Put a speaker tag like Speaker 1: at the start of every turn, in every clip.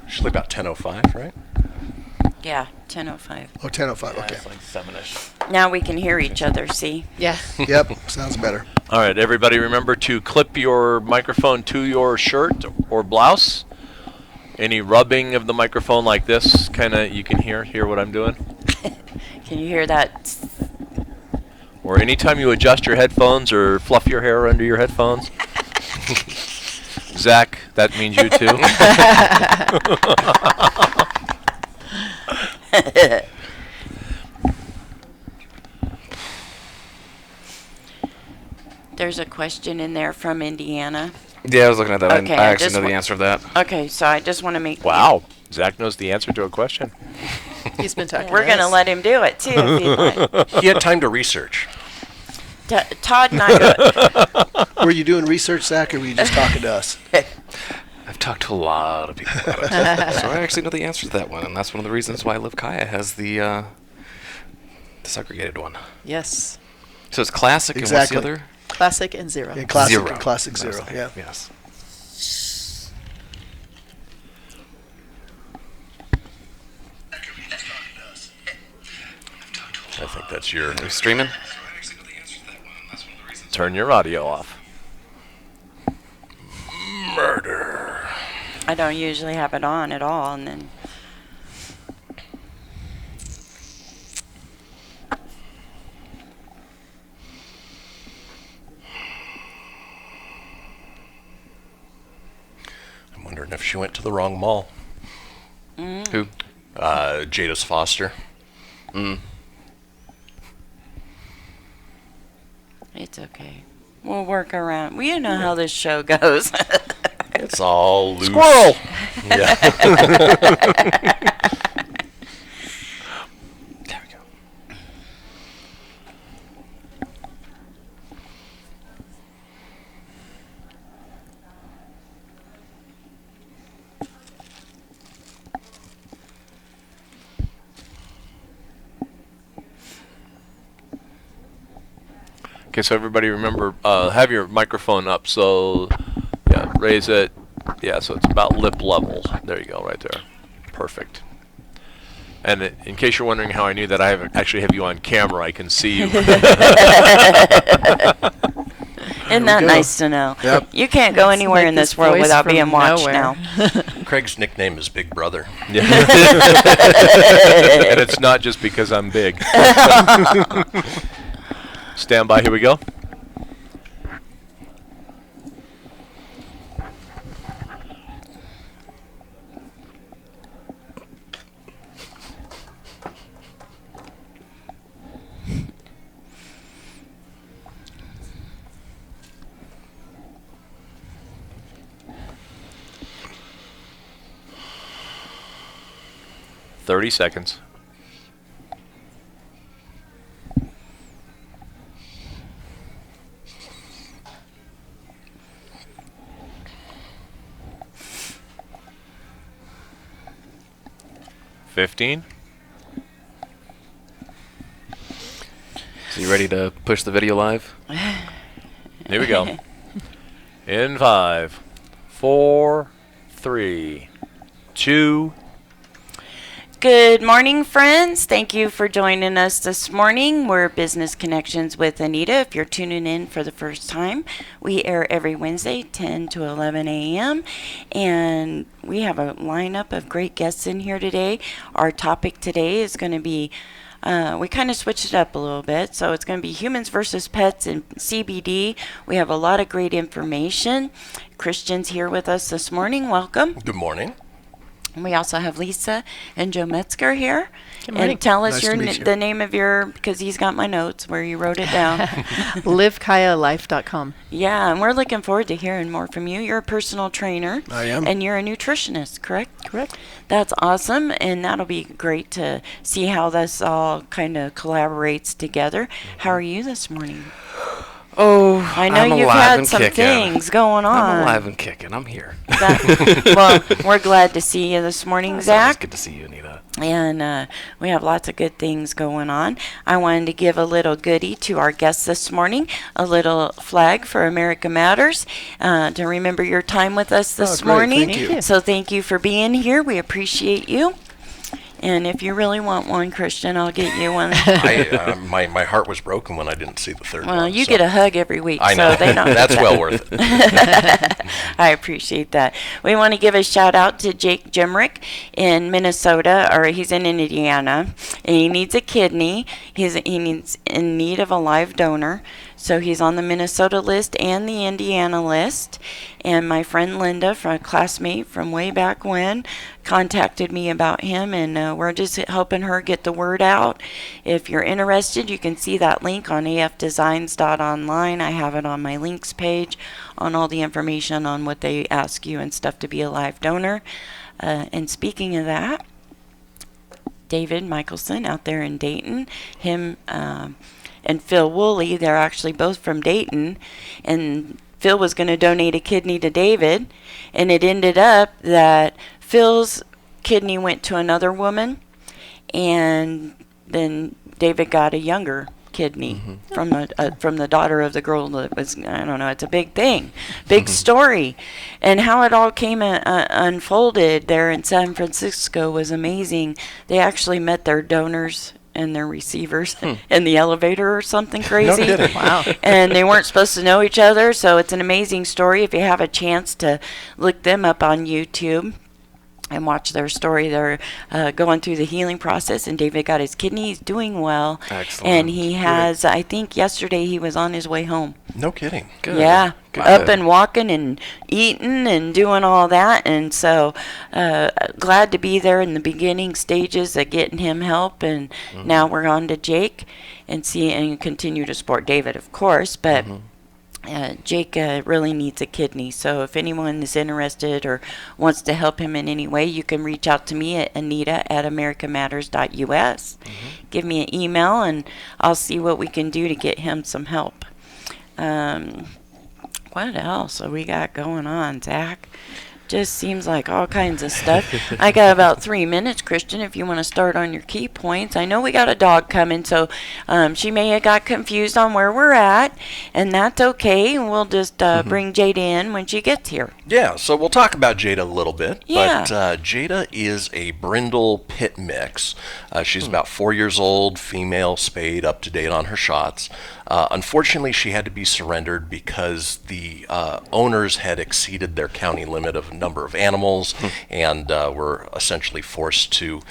Speaker 1: Usually about 10:05, right?
Speaker 2: Yeah, 10:05.
Speaker 3: Oh, 10:05. Okay.
Speaker 1: It's like 7-ish.
Speaker 2: Now we can hear each other, see?
Speaker 4: Yeah.
Speaker 3: Yep. Sounds better.
Speaker 1: All right, everybody remember to clip your microphone to your shirt or blouse. Any rubbing of the microphone like this, kind of, you can hear what I'm doing.
Speaker 2: Can you hear that?
Speaker 1: Or anytime you adjust your headphones or fluff your hair under your headphones. Zach, that means you too.
Speaker 2: There's a question in there from Indiana.
Speaker 5: Yeah, I was looking at that.
Speaker 2: Okay,
Speaker 5: I actually know the answer to that.
Speaker 2: Okay, so I just want to make...
Speaker 1: Wow, Zach knows the answer to a question.
Speaker 4: He's been talking.
Speaker 2: We're going to let him do it, too, if he'd like.
Speaker 1: He had time to research.
Speaker 2: Todd and I...
Speaker 3: Were you doing research, Zach, or were you just talking to us?
Speaker 5: I've talked to a lot of people about it. So I actually know the answer to that one, and that's one of the reasons why Liv Kaya has the segregated one.
Speaker 4: Yes.
Speaker 5: So it's classic,
Speaker 3: Exactly.
Speaker 5: and what's the other?
Speaker 4: Classic and zero.
Speaker 3: Yeah, classic
Speaker 5: Zero.
Speaker 3: and classic zero.
Speaker 5: Classic,
Speaker 3: Yeah.
Speaker 5: Yes.
Speaker 1: I think that's your...
Speaker 5: Are you streaming?
Speaker 1: Turn your audio off. Murder.
Speaker 2: I don't usually have it on at all, and then...
Speaker 1: I'm wondering if she went to the wrong mall.
Speaker 5: Who?
Speaker 1: Jadis Foster.
Speaker 2: It's okay. We'll work around. Well, you know how this show goes.
Speaker 1: It's all loose.
Speaker 3: Squirrel!
Speaker 1: Yeah.
Speaker 5: There we go.
Speaker 1: Okay, so everybody remember, have your microphone up. So, yeah, raise it. Yeah, so it's about lip level. There you go, right there. Perfect. And in case you're wondering how I knew that, I actually have you on camera. I can see you.
Speaker 2: Isn't that nice to know?
Speaker 3: Yep.
Speaker 2: You can't go anywhere
Speaker 4: like
Speaker 2: in this
Speaker 4: this
Speaker 2: world
Speaker 4: voice
Speaker 2: without
Speaker 4: from
Speaker 2: being watched
Speaker 4: nowhere.
Speaker 2: now.
Speaker 1: Craig's nickname is Big Brother. And it's not just because I'm big. Stand by, here we go. Thirty seconds. $15.
Speaker 5: So you ready to push the video live?
Speaker 1: Here we go. In 5, 4, 3, 2.
Speaker 2: Good morning, friends. Thank you for joining us this morning. We're Business Connections with Anita. If you're tuning in for the first time, we air every Wednesday, 10 to 11 a.m. And we have a lineup of great guests in here today. Our topic today is going to be, we kind of switched it up a little bit. So it's going to be humans versus pets and CBD. We have a lot of great information. Christian's here with us this morning. Welcome.
Speaker 1: Good morning.
Speaker 2: And we also have Lisa and Joe Metzger here.
Speaker 4: Good morning.
Speaker 2: And tell us
Speaker 3: Nice to meet you.
Speaker 2: the name of your, because he's got my notes where you wrote it down.
Speaker 4: LiveKayaLife.com.
Speaker 2: Yeah, and we're looking forward to hearing more from you. You're a personal trainer.
Speaker 3: I am.
Speaker 2: And you're a nutritionist, correct?
Speaker 4: Correct.
Speaker 2: That's awesome, and that'll be great to see how this all kind of collaborates together. How are you this morning?
Speaker 5: Oh,
Speaker 2: I know
Speaker 5: I'm
Speaker 2: you've
Speaker 5: alive
Speaker 2: had
Speaker 5: and
Speaker 2: some
Speaker 5: kicking.
Speaker 2: things going on.
Speaker 5: I'm alive and kicking. I'm here.
Speaker 2: Well, we're glad to see you this morning,
Speaker 5: It's always
Speaker 2: Zach.
Speaker 5: good to see you, Anita.
Speaker 2: And we have lots of good things going on. I wanted to give a little goodie to our guests this morning, a little flag for America Matters, to remember your time with us this
Speaker 3: Oh, great.
Speaker 2: morning.
Speaker 3: Thank you.
Speaker 2: So thank you for being here. We appreciate you. And if you really want one, Christian, I'll get you one.
Speaker 6: My heart was broken when I didn't see the third one.
Speaker 2: Well, you
Speaker 6: so-
Speaker 2: get a hug every week,
Speaker 6: I know.
Speaker 2: so they don't.
Speaker 6: That's well worth it.
Speaker 2: I appreciate that. We want to give a shout out to Jake Jimrick in Minnesota, or he's in Indiana, and he needs a kidney. He needs in need of a live donor. So he's on the Minnesota list and the Indiana list. And my friend Linda, from a classmate from way back when, contacted me about him, and we're just helping her get the word out. If you're interested, you can see that link on afdesigns.online. I have it on my links page on all the information on what they ask you and stuff to be a live donor. And speaking of that, David Michelson out there in Dayton, him and Phil Woolley, they're actually both from Dayton, and Phil was going to donate a kidney to David, and it ended up that Phil's kidney went to another woman, and then David got a younger kidney from the daughter of the girl that was, I don't know, it's a big thing, big story. And how it all came unfolded there in San Francisco was amazing. They actually met their donors and their receivers in the elevator or something crazy.
Speaker 6: No kidding.
Speaker 4: Wow.
Speaker 2: And they weren't supposed to know each other, so it's an amazing story. If you have a chance to look them up on YouTube and watch their story, they're going through the healing process, and David got his kidney. He's doing well.
Speaker 5: Excellent.
Speaker 2: And he has, I think yesterday he was on his way home.
Speaker 6: No kidding.
Speaker 5: Good.
Speaker 2: Yeah,
Speaker 5: Good.
Speaker 2: up and walking and eating and doing all that. And so glad to be there in the beginning stages of getting him help. And now we're on to Jake and continue to support David, of course. But Jake really needs a kidney. So if anyone is interested or wants to help him in any way, you can reach out to me at anita@americamatters.us. Give me an email and I'll see what we can do to get him some help. What else have we got going on, Zach? Just seems like all kinds of stuff. I got about 3 minutes, Christian, if you want to start on your key points. I know we got a dog coming, so she may have got confused on where we're at, and that's okay. We'll just bring Jada in when she gets here.
Speaker 6: Yeah, so we'll talk about Jada a little bit.
Speaker 2: Yeah.
Speaker 6: But Jada is a brindle pit mix. She's about 4 years old, female, spayed, up to date on her shots. Unfortunately, she had to be surrendered because the owners had exceeded their county limit of number of animals and were essentially forced to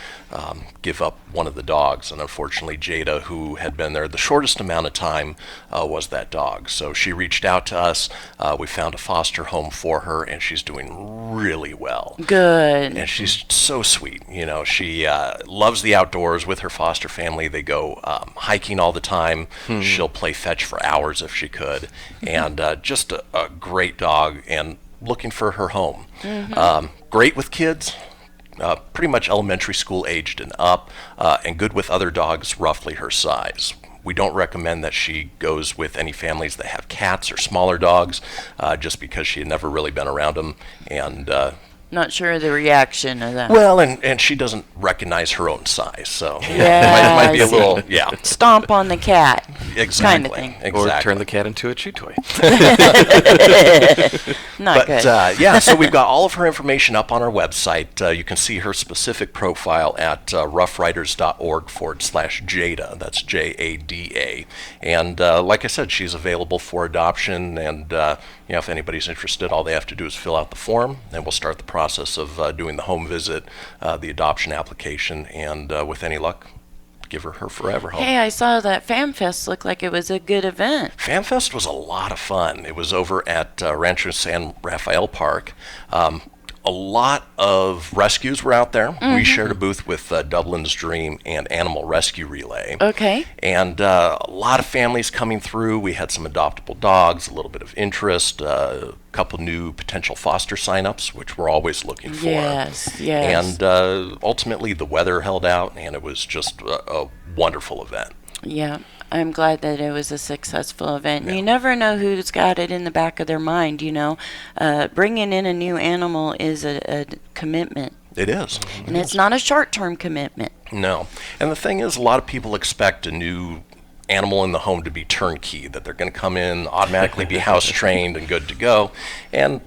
Speaker 6: give up one of the dogs. And unfortunately, Jada, who had been there the shortest amount of time, was that dog. So she reached out to us. We found a foster home for her, and she's doing really well.
Speaker 2: Good.
Speaker 6: And she's so sweet. You know, she loves the outdoors with her foster family. They go hiking all the time. She'll play fetch for hours if she could. And just a great dog, and looking for her home. Great with kids. Pretty much elementary school aged and up, and good with other dogs roughly her size. We don't recommend that she goes with any families that have cats or smaller dogs, just because she had never really been around them. And
Speaker 2: Not sure of the reaction of that.
Speaker 6: well, and she doesn't recognize her own size, so
Speaker 2: Yeah,
Speaker 6: might be
Speaker 2: I
Speaker 6: a
Speaker 2: see.
Speaker 6: little, yeah,
Speaker 2: Stomp on the cat.
Speaker 6: exactly,
Speaker 2: Kind of thing.
Speaker 6: exactly.
Speaker 5: Or turn the cat into a chew toy.
Speaker 2: Not
Speaker 6: But
Speaker 2: good.
Speaker 6: yeah, so we've got all of her information up on our website. You can see her specific profile at roughriders.org/Jada. That's Jada. And like I said, she's available for adoption. And you know, if anybody's interested, all they have to do is fill out the form, and we'll start the process of doing the home visit, the adoption application, and with any luck, give her forever home.
Speaker 2: Hey, I saw that FamFest looked like it was a good event.
Speaker 6: FanFest was a lot of fun. It was over at Rancho San Rafael Park. A lot of rescues were out there. We shared a booth with Dublin's Dream and Animal Rescue Relay.
Speaker 2: Okay.
Speaker 6: And a lot of families coming through. We had some adoptable dogs, a little bit of interest, a couple new potential foster signups, which we're always looking for.
Speaker 2: Yes, yes.
Speaker 6: And ultimately, the weather held out, and it was just a wonderful event.
Speaker 2: Yeah, I'm glad that it was a successful event. You never know who's got it in the back of their mind, you know. Bringing in a new animal is a commitment,
Speaker 6: It is.
Speaker 2: and it's not a short-term commitment.
Speaker 6: No. And the thing is, a lot of people expect a new animal in the home to be turnkey, that they're going to come in, automatically be house trained and good to go. And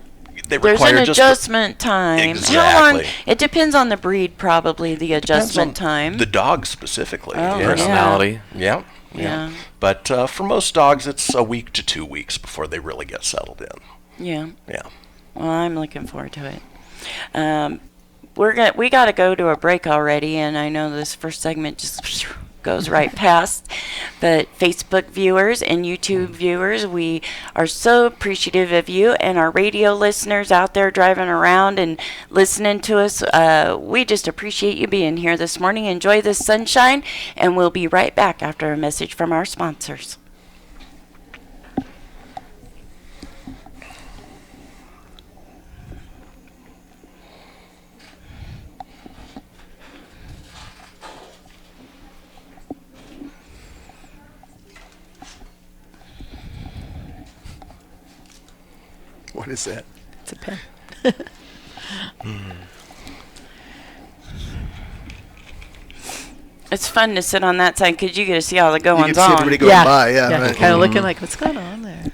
Speaker 6: they
Speaker 2: There's
Speaker 6: require
Speaker 2: an
Speaker 6: just
Speaker 2: adjustment time. How long?
Speaker 6: Exactly.
Speaker 2: It depends on the breed, probably, the
Speaker 6: depends on
Speaker 2: adjustment time.
Speaker 6: the dog specifically.
Speaker 2: Oh,
Speaker 6: Yeah.
Speaker 5: Personality.
Speaker 6: Yeah.
Speaker 2: Yeah.
Speaker 6: But for most dogs, it's a week to 2 weeks before they really get settled in.
Speaker 2: Yeah.
Speaker 6: Yeah.
Speaker 2: Well, I'm looking forward to it. We got to go to a break already, and I know this first segment just goes right past. But Facebook viewers and YouTube viewers, we are so appreciative of you, and our radio listeners out there driving around and listening to us. We just appreciate you being here this morning. Enjoy this sunshine, and we'll be right back after a message from our sponsors.
Speaker 3: What is that?
Speaker 4: It's a pen.
Speaker 2: It's fun to sit on that side because you get to see all the
Speaker 3: You
Speaker 2: goings
Speaker 3: can see
Speaker 2: on.
Speaker 3: everybody going by. Yeah. Right.
Speaker 4: Kind of looking like, what's going on there?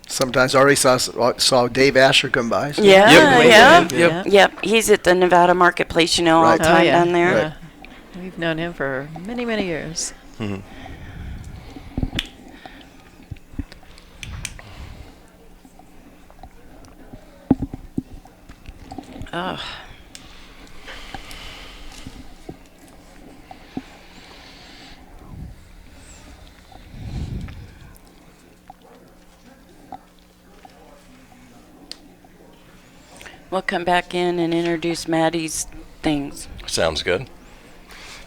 Speaker 3: Sometimes I already saw Dave Asher come by. So.
Speaker 2: Yeah,
Speaker 5: Yep.
Speaker 2: yeah.
Speaker 5: Yep.
Speaker 2: Yep, he's at the Nevada Marketplace, you know, all
Speaker 3: Right.
Speaker 2: the time down there.
Speaker 3: Right.
Speaker 4: We've known him for many, many years.
Speaker 6: Mhm.
Speaker 2: Oh. We'll come back in and introduce Maddie's things.
Speaker 6: Sounds good.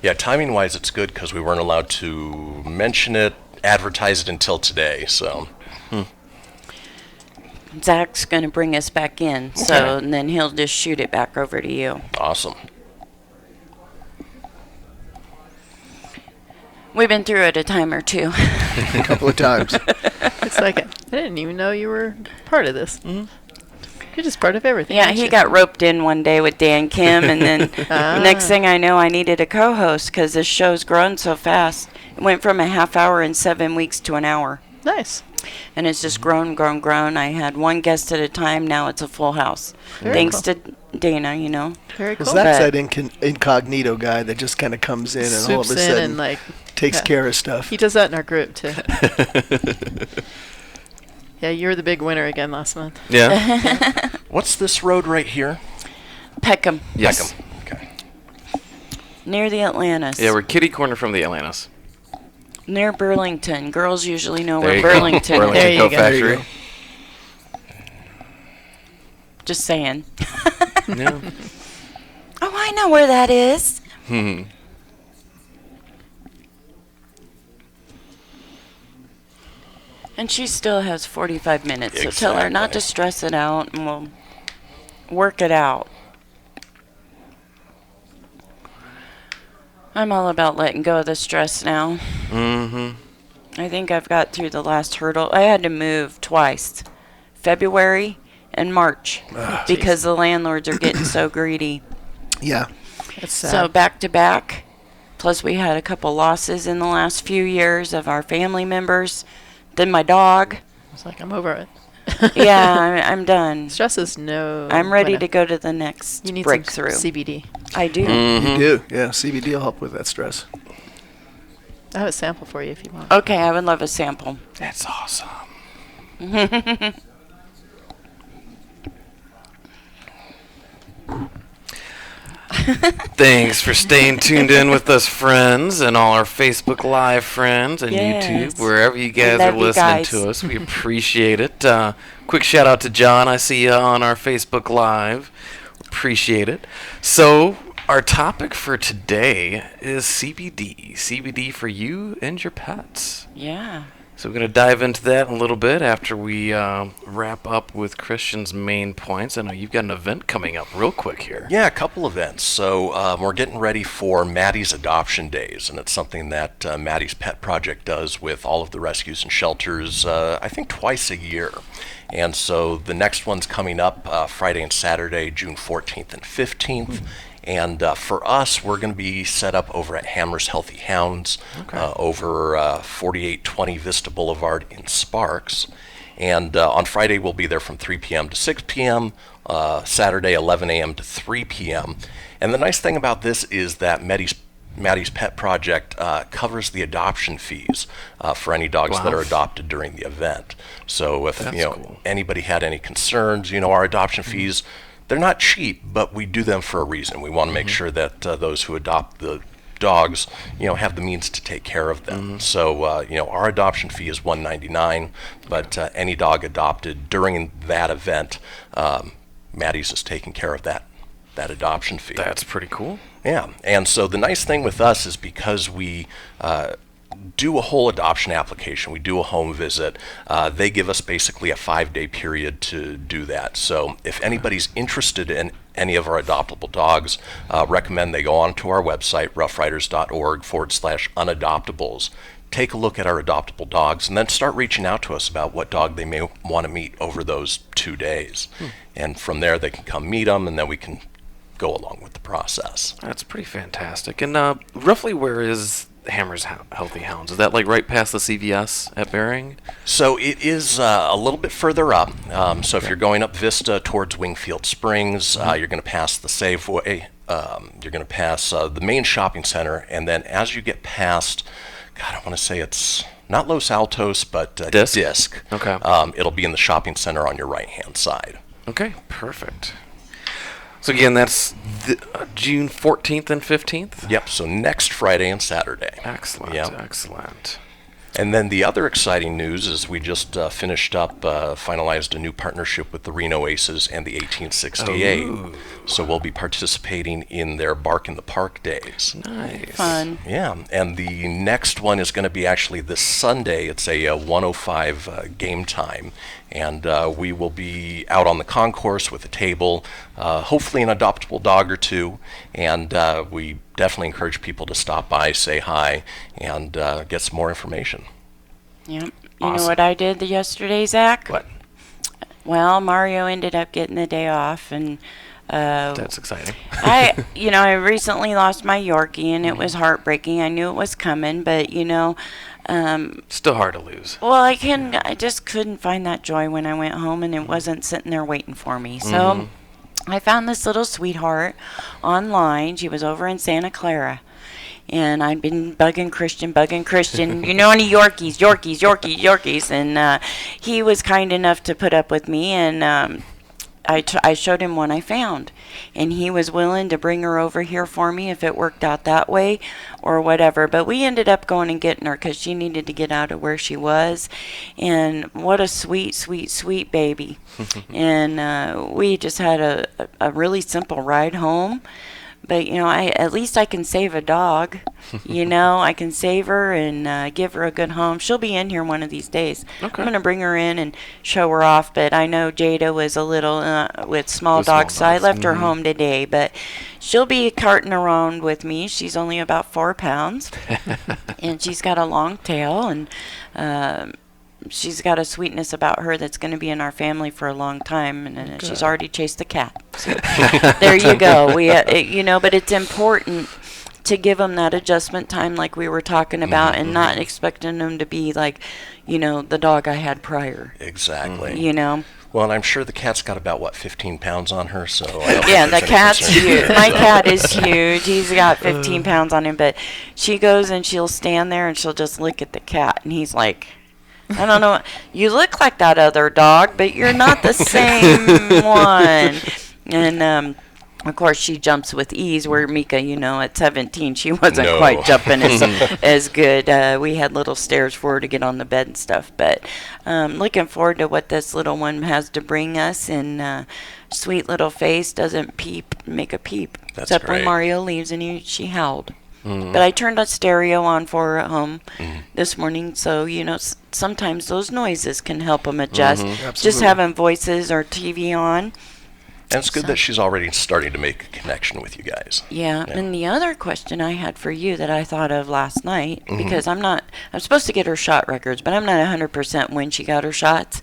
Speaker 6: Yeah, timing wise, it's good because we weren't allowed to mention it, advertise it until today. So,
Speaker 2: Zach's going to bring us back in, so and then he'll just shoot it back over to you.
Speaker 6: awesome.
Speaker 2: We've been through it a time or two.
Speaker 3: A couple of times.
Speaker 4: It's like, I didn't even know you were part of this. You're just part of everything.
Speaker 2: Yeah,
Speaker 4: aren't
Speaker 2: he
Speaker 4: you?
Speaker 2: got roped in one day with Dan Kim, and then
Speaker 4: Ah.
Speaker 2: next thing I know, I needed a co-host because this show's grown so fast. It went from a half hour in 7 weeks to an hour,
Speaker 4: Nice.
Speaker 2: and it's just grown, grown, grown. I had one guest at a time. Now it's a full house,
Speaker 4: Very
Speaker 2: thanks
Speaker 4: cool.
Speaker 2: to Dana. You know,
Speaker 4: Very cool.
Speaker 3: Because that's
Speaker 2: But-
Speaker 3: that incognito guy that just kind of comes in and all of
Speaker 4: Swoops
Speaker 3: a
Speaker 4: in
Speaker 3: sudden
Speaker 4: and like
Speaker 3: takes
Speaker 4: yeah.
Speaker 3: care of stuff.
Speaker 4: He does that in our group too. Yeah, you were the big winner again last month.
Speaker 5: Yeah.
Speaker 6: What's this road right here?
Speaker 2: Peckham,
Speaker 5: Yes.
Speaker 6: Peckham. Okay.
Speaker 2: near the Atlantis.
Speaker 5: Yeah, we're kitty corner from the Atlantis.
Speaker 2: near Burlington. Girls usually know
Speaker 5: There
Speaker 2: where
Speaker 5: you go.
Speaker 2: Burlington
Speaker 5: Burlington
Speaker 4: There
Speaker 2: is.
Speaker 4: you
Speaker 5: Coat
Speaker 4: go.
Speaker 3: There you
Speaker 5: Factory.
Speaker 2: Just saying.
Speaker 5: Yeah.
Speaker 2: Oh, I know where that is.
Speaker 5: Hmm.
Speaker 2: And she still has 45 minutes, so tell her not
Speaker 6: Exactly.
Speaker 2: to stress it out, and we'll work it out. I'm all about letting go of the stress now.
Speaker 5: Mm-hmm.
Speaker 2: I think I've got through the last hurdle. I had to move twice, February and March, because the landlords are getting so greedy.
Speaker 3: Yeah.
Speaker 4: That's
Speaker 2: So back to back. Plus, we had a couple losses in the last few years of our family members. Then my dog.
Speaker 4: It's like, I'm over it.
Speaker 2: Yeah, I'm done.
Speaker 4: Stress is no.
Speaker 2: I'm ready
Speaker 4: winner.
Speaker 2: to go to the next
Speaker 4: You need
Speaker 2: breakthrough.
Speaker 4: some CBD.
Speaker 2: I do.
Speaker 5: Mm-hmm.
Speaker 3: You do. Yeah. CBD will help with that stress.
Speaker 4: I have a sample for you if you want.
Speaker 2: Okay, I would love a sample.
Speaker 5: That's awesome. Thanks for staying tuned in with us, friends, and all our Facebook Live friends and
Speaker 2: Yes.
Speaker 5: YouTube, wherever you guys
Speaker 2: love
Speaker 5: are
Speaker 2: you
Speaker 5: listening
Speaker 2: guys.
Speaker 5: to us. We appreciate it. Quick shout out to John. I see you on our Facebook Live. Appreciate it. So, our topic for today is CBD. CBD for you and your pets.
Speaker 2: Yeah.
Speaker 5: So we're going to dive into that a little bit after we wrap up with Christian's main points. I know you've got an event coming up real quick here.
Speaker 6: Yeah, a couple events. So we're getting ready for Maddie's Adoption Days, and it's something that Maddie's Pet Project does with all of the rescues and shelters, I think twice a year. And so the next one's coming up Friday and Saturday, June 14th and 15th. And for us, we're going to be set up over at Hammer's Healthy Hounds, over 4820 Vista Boulevard in Sparks. And on Friday, we'll be there from 3 p.m. to 6 p.m., Saturday, 11 a.m. to 3 p.m. And the nice thing about this is that Maddie's Pet Project covers the adoption fees for any dogs that are adopted during the event. So if anybody had any concerns, our adoption fees, they're not cheap, but we do them for a reason. We want to make sure that those who adopt the dogs, have the means to take care of them. So, our adoption fee is $199, but any dog adopted during that event, Maddie's is taking care of that adoption fee.
Speaker 5: That's pretty cool.
Speaker 6: Yeah, and so the nice thing with us is because we do a whole adoption application, we do a home visit, they give us basically a 5-day period to do that. So if anybody's interested in any of our adoptable dogs, recommend they go onto our website, roughriders.org/unadoptables. Take a look at our adoptable dogs and then start reaching out to us about what dog they may want to meet over those 2 days. And from there they can come meet them, and then we can go along with the process.
Speaker 5: That's pretty fantastic. And roughly where is Hammer's Healthy Hounds? Is that like right past the CVS at Bering?
Speaker 6: So it is a little bit further up. So if you're going up Vista towards Wingfield Springs, you're going to pass the Safeway. You're going to pass the main shopping center, and then as you get past, I want to say it's not Los Altos, but Disc.
Speaker 5: Okay.
Speaker 6: It'll be in the shopping center on your right-hand side.
Speaker 5: Okay, perfect. So again, that's June 14th and 15th?
Speaker 6: Yep, so next Friday and Saturday.
Speaker 5: Excellent, excellent.
Speaker 6: And then the other exciting news is we just finalized a new partnership with the Reno Aces and the 1868.
Speaker 5: Ooh.
Speaker 6: So we'll be participating in their Bark in the Park days.
Speaker 5: Nice.
Speaker 2: Fun.
Speaker 6: Yeah, and the next one is going to be actually this Sunday. It's a 105 game time, and we will be out on the concourse with a table, hopefully an adoptable dog or two, and we definitely encourage people to stop by, say hi, and get some more information.
Speaker 2: Yep. You
Speaker 5: Awesome.
Speaker 2: know what I did yesterday, Zach?
Speaker 5: What?
Speaker 2: Well, Mario ended up getting the day off, and
Speaker 5: That's exciting.
Speaker 2: I recently lost my Yorkie, and it was heartbreaking. I knew it was coming, but
Speaker 5: Still hard to lose.
Speaker 2: well, I just couldn't find that joy when I went home, and it wasn't sitting there waiting for me. So I found this little sweetheart online. She was over in Santa Clara. And I'd been bugging Christian, any Yorkies. And he was kind enough to put up with me, and I showed him one I found. And he was willing to bring her over here for me if it worked out that way or whatever. But we ended up going and getting her because she needed to get out of where she was. And what a sweet, sweet, sweet baby. And we just had a really simple ride home. But, at least I can save a dog. I can save her and give her a good home. She'll be in here one of these days. Okay. I'm going to bring her in and show her off. But I know Jada was a little with small dogs, so I left her home today. But she'll be carting around with me. She's only about 4 pounds. And she's got a long tail. And she's got a sweetness about her that's going to be in our family for a long time, and she's already chased the cat. So there you go. But it's important to give them that adjustment time, like we were talking about, and not expecting them to be like, the dog I had prior.
Speaker 6: Exactly. Well, and I'm sure the cat's got about 15 pounds on her, so I don't
Speaker 2: yeah,
Speaker 6: think
Speaker 2: the
Speaker 6: there's any
Speaker 2: cat's
Speaker 6: concern.
Speaker 2: huge. My cat is huge. He's got 15 pounds on him, but she goes and she'll stand there and she'll just look at the cat, and he's like, I don't know. You look like that other dog, but you're not the same one. And of course, she jumps with ease. Where Mika, at 17, she wasn't quite jumping as good. We had little stairs for her to get on the bed and stuff. But looking forward to what this little one has to bring us. And sweet little face doesn't make a peep.
Speaker 6: That's
Speaker 2: except
Speaker 6: great.
Speaker 2: when Mario leaves and she howled. But I turned a stereo on for her at home this morning, so sometimes those noises can help them adjust. Just
Speaker 3: Absolutely.
Speaker 2: having voices or TV on.
Speaker 6: And it's good that she's already starting to make a connection with you guys.
Speaker 2: Yeah, and the other question I had for you that I thought of last night, because I'm supposed to get her shot records, but I'm not 100% when she got her shots.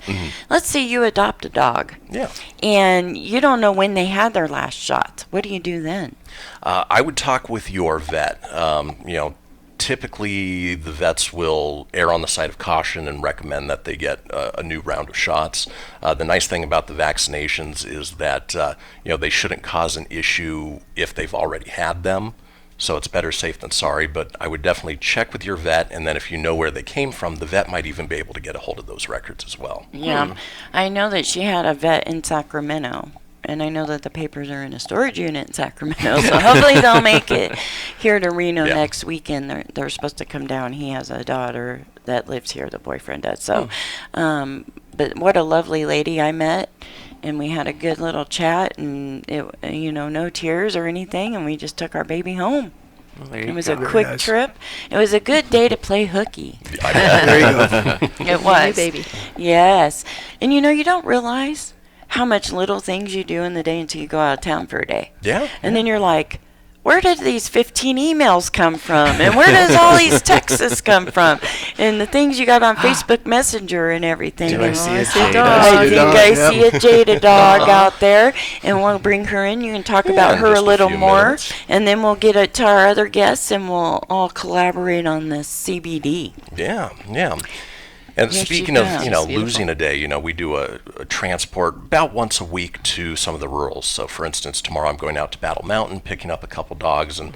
Speaker 2: Let's say you adopt a dog.
Speaker 6: Yeah.
Speaker 2: And you don't know when they had their last shots. What do you do then?
Speaker 6: I would talk with your vet. Typically the vets will err on the side of caution and recommend that they get a new round of shots. The nice thing about the vaccinations is that they shouldn't cause an issue if they've already had them. So it's better safe than sorry, but I would definitely check with your vet, and then if you know where they came from, the vet might even be able to get a hold of those records as well.
Speaker 2: Yeah, I know that she had a vet in Sacramento. And I know that the papers are in a storage unit in Sacramento, so hopefully they'll make it here to Reno next weekend. They're supposed to come down. He has a daughter that lives here, the boyfriend does. So, but what a lovely lady I met, and we had a good little chat, and no tears or anything, and we just took our baby home.
Speaker 5: Well, there
Speaker 2: It
Speaker 5: you
Speaker 2: was
Speaker 5: go.
Speaker 2: a
Speaker 3: Very
Speaker 2: quick
Speaker 3: nice.
Speaker 2: trip. It was a good day to play hooky.
Speaker 3: There you go.
Speaker 2: It was.
Speaker 4: baby.
Speaker 2: Yes. And you don't realize how much little things you do in the day until you go out of town for a day.
Speaker 6: Yeah.
Speaker 2: And then you're like, where did these 15 emails come from? And where does all these texts come from? And the things you got on Facebook Messenger and everything.
Speaker 5: Do I
Speaker 2: And
Speaker 5: see
Speaker 4: I
Speaker 5: a
Speaker 4: see a
Speaker 5: Jada?
Speaker 4: dog.
Speaker 2: I
Speaker 3: see a
Speaker 2: think
Speaker 3: dog,
Speaker 2: I
Speaker 3: yep.
Speaker 2: see a Jada dog out there, and we'll bring her in. You can talk about
Speaker 6: in
Speaker 2: her a
Speaker 6: just a
Speaker 2: little
Speaker 6: few
Speaker 2: more,
Speaker 6: minutes.
Speaker 2: and then we'll get it to our other guests, and we'll all collaborate on this CBD.
Speaker 6: Yeah, yeah. And
Speaker 2: Yes,
Speaker 6: speaking
Speaker 2: you
Speaker 6: of,
Speaker 2: can.
Speaker 4: Beautiful.
Speaker 6: losing a day, we do a transport about once a week to some of the rurals. So, for instance, tomorrow I'm going out to Battle Mountain, picking up a couple dogs, and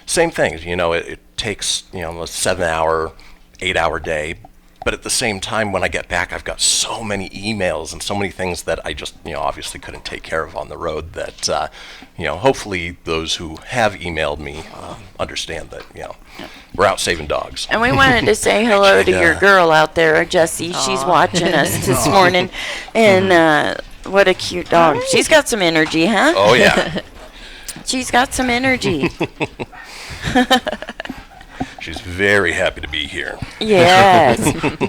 Speaker 6: same things. It takes, a 7-hour, 8-hour day. But at the same time, when I get back, I've got so many emails and so many things that I just, obviously couldn't take care of on the road that, hopefully those who have emailed me understand that, we're out saving dogs.
Speaker 2: And we wanted to say hello to your girl out there, Jessie. She's watching us this morning. And what a cute dog. She's got some energy, huh?
Speaker 6: Oh, yeah.
Speaker 2: She's got some energy.
Speaker 6: She's very happy to be here.
Speaker 2: Yes.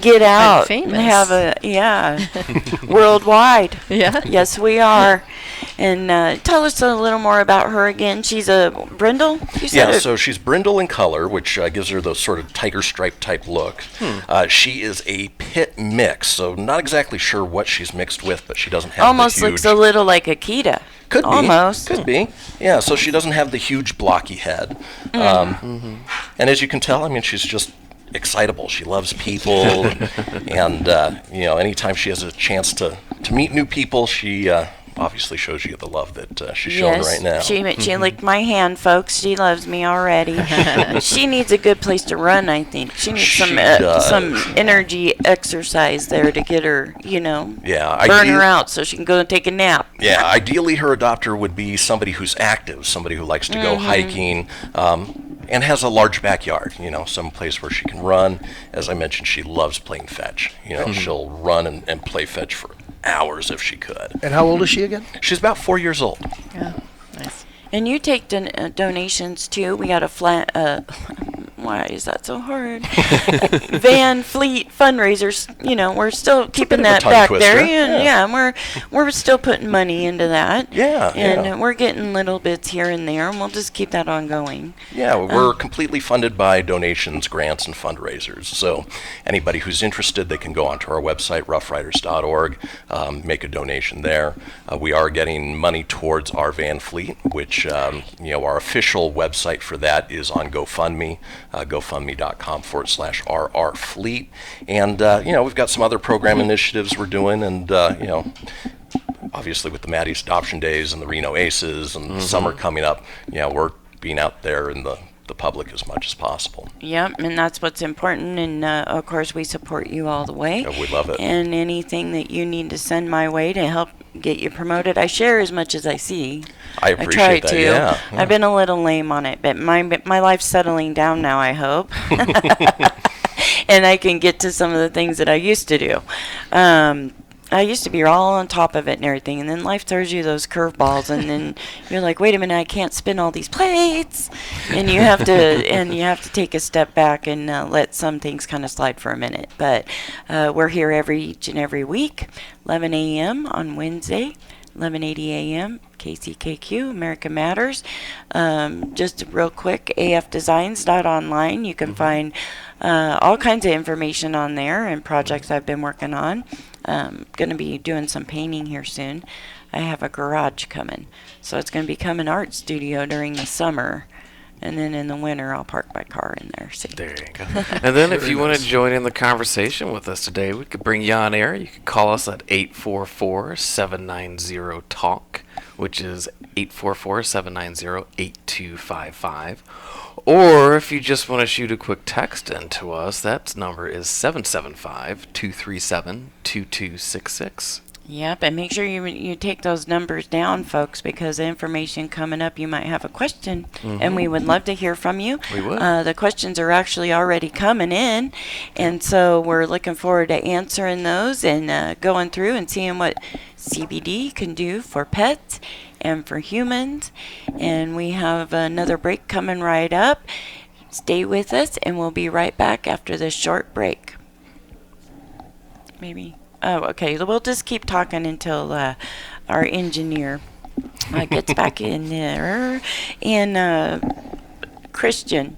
Speaker 2: Get out and
Speaker 4: famous.
Speaker 2: have worldwide.
Speaker 4: Yeah.
Speaker 2: Yes, we are. And tell us a little more about her again. She's a brindle, you said?
Speaker 6: Yeah, so she's brindle in color, which gives her those sort of tiger stripe type look. She is a pit mix, so not exactly sure what she's mixed with, but she doesn't have
Speaker 2: Almost
Speaker 6: the huge...
Speaker 2: looks a little like Akita.
Speaker 6: Could be.
Speaker 2: Almost.
Speaker 6: Could be. Yeah, so she doesn't have the huge blocky head. And as you can tell, she's just excitable. She loves people. and anytime she has a chance to meet new people, she obviously shows you the love that she's showing right now.
Speaker 2: She licked my hand, folks. She loves me already. She needs a good place to run, I think. She needs
Speaker 6: She
Speaker 2: some
Speaker 6: does.
Speaker 2: energy exercise there to get her,
Speaker 6: Yeah,
Speaker 2: burn her out so she can go and take a nap.
Speaker 6: Yeah, ideally her adopter would be somebody who's active, somebody who likes to go hiking, and has a large backyard, some place where she can run. As I mentioned, she loves playing fetch. She'll run and play fetch for hours if she could.
Speaker 3: And how old is she again?
Speaker 6: She's about 4 years old.
Speaker 4: Yeah. Nice.
Speaker 2: And you take donations too. We got a flat. Why is that so hard? Van Fleet fundraisers. We're still keeping
Speaker 6: bit of a
Speaker 2: that
Speaker 6: tongue
Speaker 2: back
Speaker 6: twister,
Speaker 2: there.
Speaker 6: yeah.
Speaker 2: And we're still putting money into that.
Speaker 6: Yeah,
Speaker 2: And
Speaker 6: yeah.
Speaker 2: we're getting little bits here and there, and we'll just keep that on going.
Speaker 6: Yeah, we're completely funded by donations, grants, and fundraisers. So anybody who's interested, they can go onto our website, roughriders.org, make a donation there. We are getting money towards our van fleet, which, our official website for that is on GoFundMe, gofundme.com/RRFleet. And, we've got some other program initiatives we're doing, and, obviously with the Maddie's Adoption Days and the Reno Aces and summer coming up, we're being out there in the public as much as possible.
Speaker 2: Yep, and that's what's important. And of course, we support you all the way.
Speaker 6: Yeah, we love it.
Speaker 2: And anything that you need to send my way to help get you promoted, I share as much as I see.
Speaker 6: I
Speaker 2: try
Speaker 6: appreciate that,
Speaker 2: to.
Speaker 6: yeah.
Speaker 2: I've been a little lame on it, but my life's settling down now, I hope. And I can get to some of the things that I used to do. I used to be all on top of it and everything, and then life throws you those curveballs, and then you're like, wait a minute, I can't spin all these plates, and you have to take a step back and let some things kind of slide for a minute. But we're here each and every week, 11 a.m. on Wednesday, 11:80 a.m. KCKQ, America Matters. Just real quick, afdesigns.online. You can find all kinds of information on there and projects I've been working on. Going to be doing some painting here soon. I have a garage coming, so it's going to become an art studio during the summer. And then in the winter, I'll park my car in there. See?
Speaker 5: There you go. And then if you want to join in the conversation with us today, we could bring you on air. You could call us at 844-790-TALK, which is 844-790-8255. Or if you just want to shoot a quick text into us, that number is 775-237-2266.
Speaker 2: Yep, and make sure you take those numbers down, folks, because the information coming up, you might have a question, and we would love to hear from you.
Speaker 5: We would.
Speaker 2: The questions are actually already coming in, and so we're looking forward to answering those and going through and seeing what CBD can do for pets and for humans. And we have another break coming right up. Stay with us, and we'll be right back after this short break. Maybe. Oh, okay. We'll just keep talking until our engineer gets back in there. And Christian,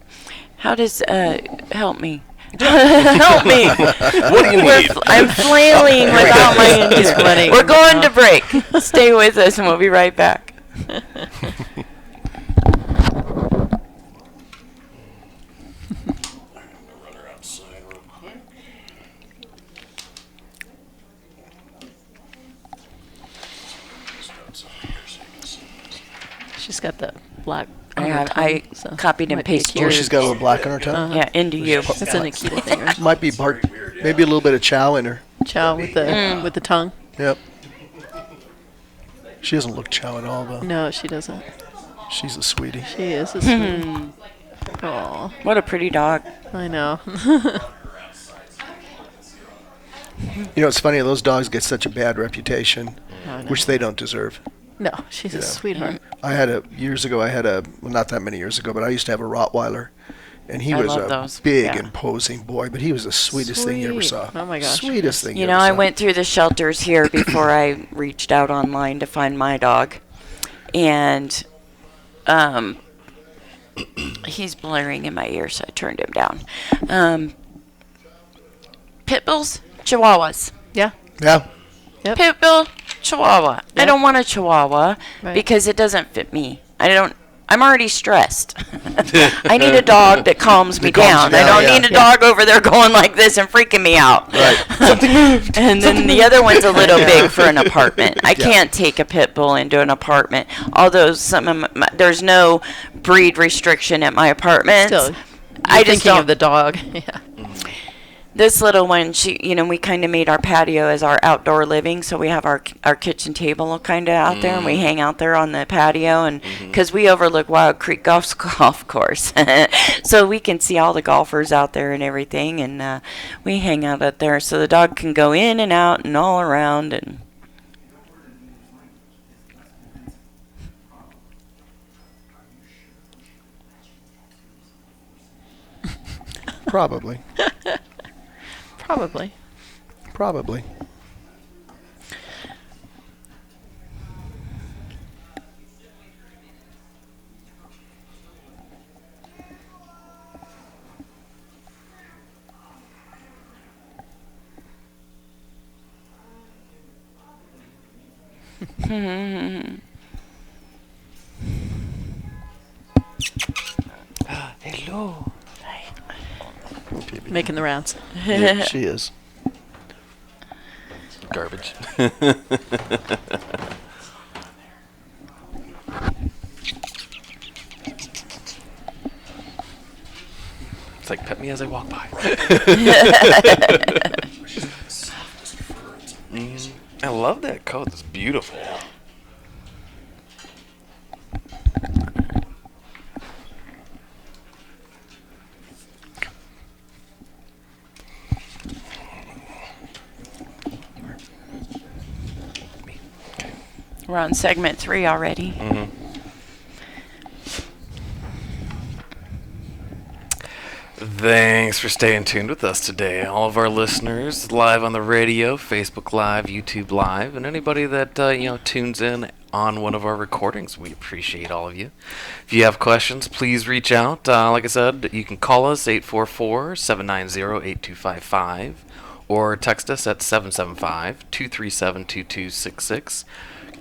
Speaker 2: how does help me? Help me!
Speaker 6: What do you need?
Speaker 2: I'm flailing without my engineer. We're going to break. Stay with us, and we'll be right back.
Speaker 4: She's got the black.
Speaker 2: I copied and pasted
Speaker 3: Oh,
Speaker 2: yours.
Speaker 3: she's got a little black on her tongue.
Speaker 2: Yeah, into you.
Speaker 4: It's a Nikita thing, right?
Speaker 3: Might be maybe a little bit of chow in her.
Speaker 4: Chow with the tongue.
Speaker 3: Yep. She doesn't look chow at all, though.
Speaker 4: No, she doesn't.
Speaker 3: She's a sweetie.
Speaker 4: She is a sweet. Aw,
Speaker 2: What a pretty dog.
Speaker 4: I know.
Speaker 3: You know, it's funny, those dogs get such a bad reputation,
Speaker 4: I know.
Speaker 3: which they don't deserve.
Speaker 4: No, she's a sweetheart.
Speaker 3: Years ago, well, not that many years ago, but I used to have a Rottweiler, and he
Speaker 2: I
Speaker 3: was
Speaker 2: love
Speaker 3: a
Speaker 2: those.
Speaker 3: big,
Speaker 2: Yeah.
Speaker 3: imposing boy, but he was the sweetest thing you ever
Speaker 4: Sweet.
Speaker 3: saw.
Speaker 4: Oh my gosh.
Speaker 3: Sweetest thing
Speaker 2: You
Speaker 3: you
Speaker 2: know,
Speaker 3: ever
Speaker 2: I
Speaker 3: saw.
Speaker 2: went through the shelters here before I reached out online to find my dog. And he's blaring in my ear, so I turned him down. Pit bulls, Chihuahuas.
Speaker 4: Yeah.
Speaker 3: Yeah.
Speaker 4: Yep.
Speaker 2: Pit bull, Chihuahua. I
Speaker 4: Yep.
Speaker 2: don't want a Chihuahua
Speaker 4: Right.
Speaker 2: because it doesn't fit me. I'm already stressed. I need a dog that calms me
Speaker 3: That calms
Speaker 2: down.
Speaker 3: you down,
Speaker 2: I don't
Speaker 3: yeah.
Speaker 2: need a dog over there going like this and freaking me out.
Speaker 3: Right.
Speaker 2: Something moved. And then the other one's a little big for an apartment. I
Speaker 3: Yeah.
Speaker 2: can't take a pit bull into an apartment. Although there's no breed restriction at my apartment.
Speaker 4: Still,
Speaker 2: I
Speaker 4: you're
Speaker 2: just
Speaker 4: thinking
Speaker 2: don't.
Speaker 4: of the dog. Yeah.
Speaker 2: This little one, we kind of made our patio as our outdoor living, so we have our kitchen table kind of out there, and we hang out there on the patio, and because we overlook Wild Creek Golf course, so we can see all the golfers out there and everything, and we hang out there, so the dog can go in and out and all around, and
Speaker 3: Probably.
Speaker 4: Probably.
Speaker 3: Probably.
Speaker 5: Hello.
Speaker 4: Making the rounds.
Speaker 3: Yeah, she is.
Speaker 5: Garbage. It's like pet me as I walk by. I love that coat. It's beautiful.
Speaker 2: We're on segment 3 already.
Speaker 5: Thanks for staying tuned with us today. All of our listeners live on the radio, Facebook Live, YouTube Live, and anybody that tunes in on one of our recordings. We appreciate all of you. If you have questions, please reach out. Like I said, you can call us 844-790-8255 or text us at 775-237-2266.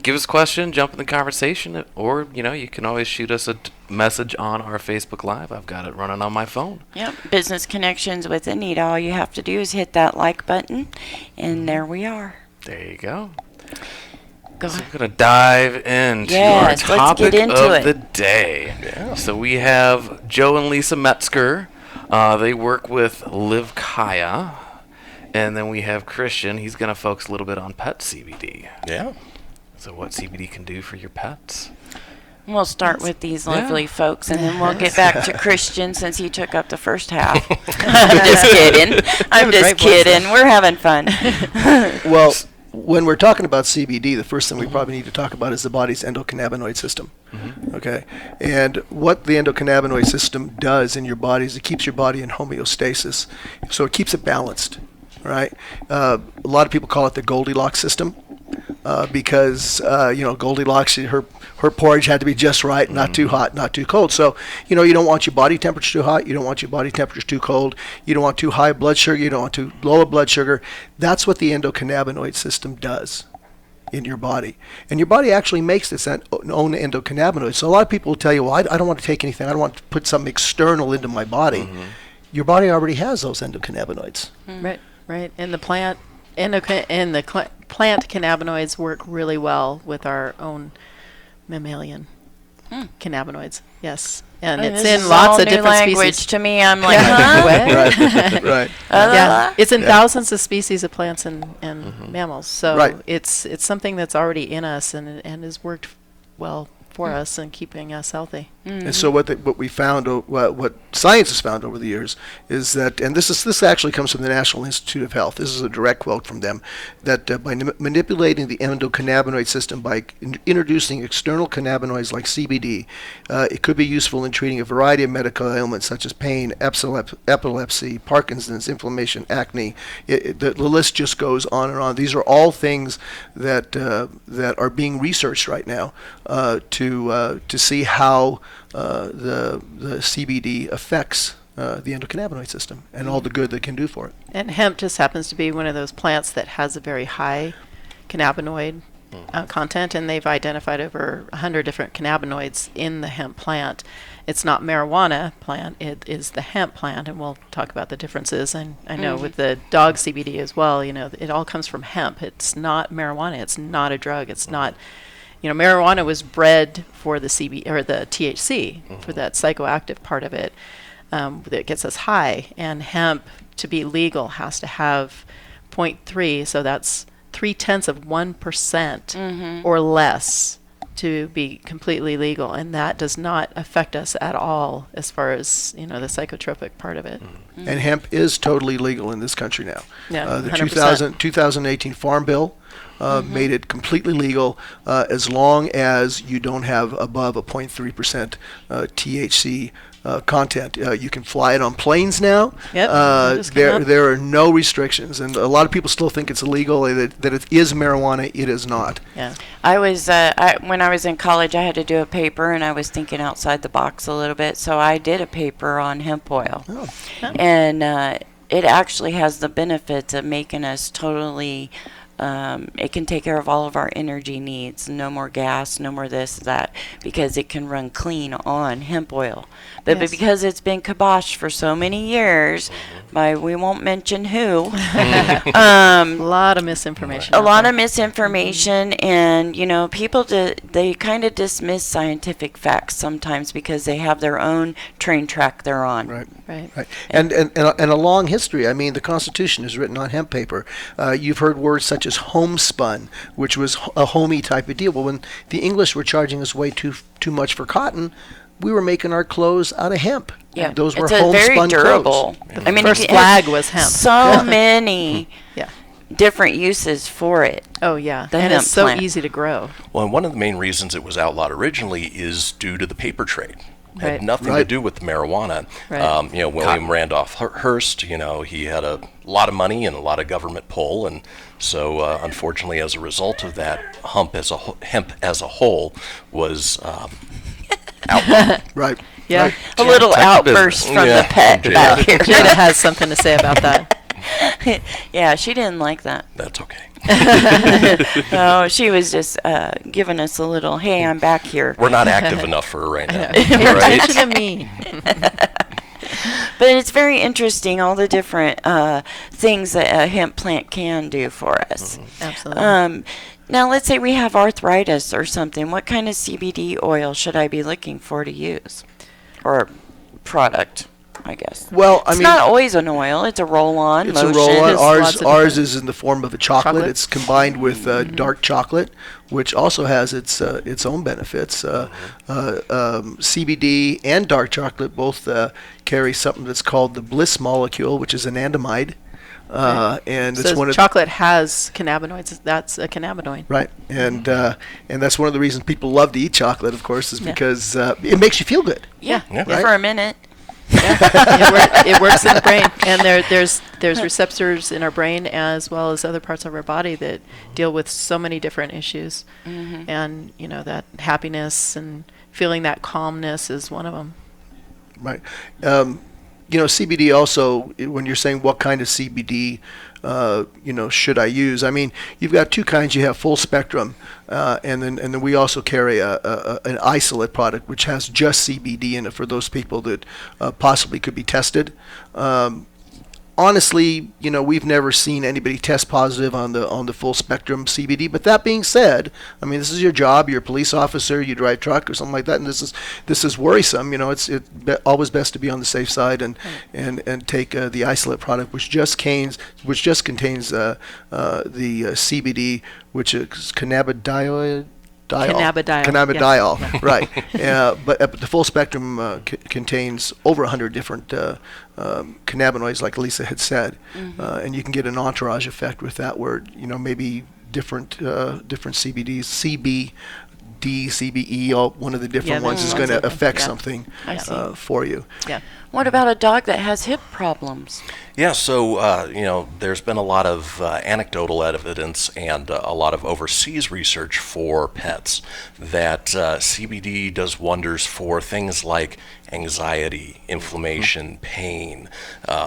Speaker 5: Give us a question, jump in the conversation, or you can always shoot us a message on our Facebook Live. I've got it running on my phone.
Speaker 2: Yep, Business Connections with Anita. All you have to do is hit that like button, and there we are.
Speaker 5: There you go.
Speaker 2: Go
Speaker 5: So
Speaker 2: ahead.
Speaker 5: we're going to dive into
Speaker 2: Yes,
Speaker 5: our
Speaker 2: let's
Speaker 5: topic
Speaker 2: get into
Speaker 5: of
Speaker 2: it.
Speaker 5: the day.
Speaker 6: Yeah.
Speaker 5: So we have Joe and Lisa Metzger. They work with Live Kaya. And then we have Christian. He's going to focus a little bit on pet CBD.
Speaker 6: Yeah.
Speaker 5: So what CBD can do for your pets.
Speaker 2: We'll start with these lovely folks, and then we'll get back to Christian since he took up the first half. I'm just kidding. I'm just kidding. We're having fun.
Speaker 3: Well, when we're talking about CBD, the first thing we probably need to talk about is the body's endocannabinoid system. Okay, and what the endocannabinoid system does in your body is it keeps your body in homeostasis, so it keeps it balanced, right? A lot of people call it the Goldilocks system. Because Goldilocks, her porridge had to be just right, not too hot, not too cold. So you don't want your body temperature too hot, you don't want your body temperature too cold, you don't want too high blood sugar, you don't want too low blood sugar. That's what the endocannabinoid system does in your body, and your body actually makes its own endocannabinoids. So a lot of people will tell you, well, I don't want to take anything, I don't want to put something external into my body. Your body already has those endocannabinoids.
Speaker 4: Right. And the plant plant cannabinoids work really well with our own mammalian cannabinoids. Yes, and it's
Speaker 2: This
Speaker 4: in
Speaker 2: is
Speaker 4: lots
Speaker 2: all
Speaker 4: of
Speaker 2: new
Speaker 4: different
Speaker 2: language
Speaker 4: species.
Speaker 2: to me. I'm like, huh?
Speaker 4: What?
Speaker 3: Right.
Speaker 4: Yeah, it's in thousands of species of plants and mammals. So
Speaker 3: Right.
Speaker 4: it's something that's already in us and has worked well for us and keeping us healthy.
Speaker 3: And so what we found, what science has found over the years, is that, and this actually comes from the National Institute of Health. This is a direct quote from them, that by manipulating the endocannabinoid system by introducing external cannabinoids like CBD, it could be useful in treating a variety of medical ailments such as pain, epilepsy, Parkinson's, inflammation, acne. The list just goes on and on. These are all things that are being researched right now to see how the CBD affects the endocannabinoid system and all the good that it can do for it.
Speaker 4: And hemp just happens to be one of those plants that has a very high cannabinoid content, and they've identified over 100 different cannabinoids in the hemp plant. It's not marijuana plant, it is the hemp plant, and we'll talk about the differences. And I know with the dog CBD as well, it all comes from hemp. It's not marijuana, it's not a drug, it's not... marijuana was bred for the CB or the THC, for that psychoactive part of it that gets us high. And hemp, to be legal, has to have 0.3, so that's 0.3% or less to be completely legal, and that does not affect us at all as far as the psychotropic part of it.
Speaker 3: And hemp is totally legal in this country now.
Speaker 4: Yeah,
Speaker 3: The
Speaker 4: 100%.
Speaker 3: 2018 Farm Bill made it completely legal as long as you don't have above a 0.3% THC content. You can fly it on planes now.
Speaker 4: Yep, I just came up.
Speaker 3: There are no restrictions, and a lot of people still think it's illegal, that it is marijuana. It is not.
Speaker 4: Yeah.
Speaker 2: I was when I was in college, I had to do a paper, and I was thinking outside the box a little bit. So I did a paper on hemp oil, and it actually has the benefits of making us totally. It can take care of all of our energy needs. No more gas, no more this, that, because it can run clean on hemp oil. But
Speaker 4: Yes.
Speaker 2: because it's been kiboshed for so many years by we won't mention who,
Speaker 4: A lot of misinformation.
Speaker 2: a
Speaker 4: out
Speaker 2: lot
Speaker 4: there.
Speaker 2: of misinformation, and people they kind of dismiss scientific facts sometimes because they have their own train track they're on.
Speaker 3: Right.
Speaker 4: Right.
Speaker 3: Right. And a long history. I mean, the Constitution is written on hemp paper. You've heard words such as homespun, which was a homey type of deal. But when the English were charging us way too much for cotton, we were making our clothes out of hemp.
Speaker 2: Yeah,
Speaker 3: Those were
Speaker 2: it's a very
Speaker 3: homespun
Speaker 2: durable.
Speaker 3: clothes.
Speaker 2: I mean,
Speaker 4: First
Speaker 2: it
Speaker 4: flag
Speaker 2: has
Speaker 4: was hemp.
Speaker 2: So many
Speaker 4: Yeah.
Speaker 2: different uses for it.
Speaker 4: Oh yeah,
Speaker 2: The
Speaker 4: and
Speaker 2: hemp
Speaker 4: it's so
Speaker 2: plant.
Speaker 4: easy to grow.
Speaker 6: Well, and one of the main reasons it was outlawed originally is due to the paper trade. It had
Speaker 4: Right.
Speaker 6: nothing to
Speaker 3: Right.
Speaker 6: do with marijuana.
Speaker 4: Right.
Speaker 6: William Randolph Hearst, he had a lot of money and a lot of government pull, and so unfortunately, as a result of that, hemp as a whole was outlawed.
Speaker 3: Right.
Speaker 4: Yeah.
Speaker 3: Right.
Speaker 2: A little
Speaker 5: Back to
Speaker 2: outburst
Speaker 5: business.
Speaker 2: from
Speaker 6: Yeah.
Speaker 2: the pet
Speaker 6: Yeah.
Speaker 2: back here.
Speaker 4: Jada has something to say about that.
Speaker 2: Yeah, she didn't like that.
Speaker 6: That's okay.
Speaker 2: Oh, she was just giving us a little, hey, I'm back here.
Speaker 6: We're not active enough for her right now.
Speaker 4: Pay
Speaker 6: Right?
Speaker 4: attention to me.
Speaker 2: But it's very interesting, all the different things that a hemp plant can do for us.
Speaker 4: Absolutely.
Speaker 2: Now, let's say we have arthritis or something. What kind of CBD oil should I be looking for to use? Or product, I guess.
Speaker 3: Well, I
Speaker 2: It's
Speaker 3: mean,
Speaker 2: not always an oil. It's a roll-on
Speaker 3: it's
Speaker 2: lotion.
Speaker 3: a roll-on.
Speaker 4: There's lots of
Speaker 3: Ours
Speaker 4: different-
Speaker 3: is in the form of a chocolate.
Speaker 4: Chocolate?
Speaker 3: It's combined with dark chocolate, which also has its own benefits. CBD and dark chocolate both carry something that's called the bliss molecule, which is an anandamide, and it's
Speaker 4: So
Speaker 3: one of
Speaker 4: chocolate has cannabinoids. That's a cannabinoid.
Speaker 3: right, and that's one of the reasons people love to eat chocolate, of course, is
Speaker 4: Yeah.
Speaker 3: because it makes you feel good.
Speaker 2: Yeah,
Speaker 6: Yeah.
Speaker 3: Right.
Speaker 2: for a minute.
Speaker 4: It works in the brain, and there's receptors in our brain as well as other parts of our body that deal with so many different issues, and that happiness and feeling that calmness is one of them.
Speaker 3: Right. CBD also, when you're saying what kind of CBD, should I use? I mean, you've got two kinds. You have full spectrum, and then we also carry an isolate product which has just CBD in it for those people that possibly could be tested. Honestly, we've never seen anybody test positive on the full spectrum CBD. But that being said, I mean, this is your job. You're a police officer. You drive truck or something like that, and this is worrisome. It's always best to be on the safe side and take the isolate product, which just contains the CBD, which is cannabidiol.
Speaker 4: Cannabidiol,
Speaker 3: Cannabidiol, right. But the full spectrum contains over 100 different cannabinoids, like Lisa had said. And you can get an entourage effect with that word, maybe different CBDs, CBD, CBE, all one of the different
Speaker 4: Yeah,
Speaker 3: ones is
Speaker 4: there's
Speaker 3: going to
Speaker 4: lots of them.
Speaker 3: affect
Speaker 4: Yeah.
Speaker 3: something
Speaker 2: I see.
Speaker 3: for you.
Speaker 4: Yeah.
Speaker 2: What about a dog that has hip problems?
Speaker 6: Yeah, so there's been a lot of anecdotal evidence and a lot of overseas research for pets that CBD does wonders for things like anxiety, inflammation, pain,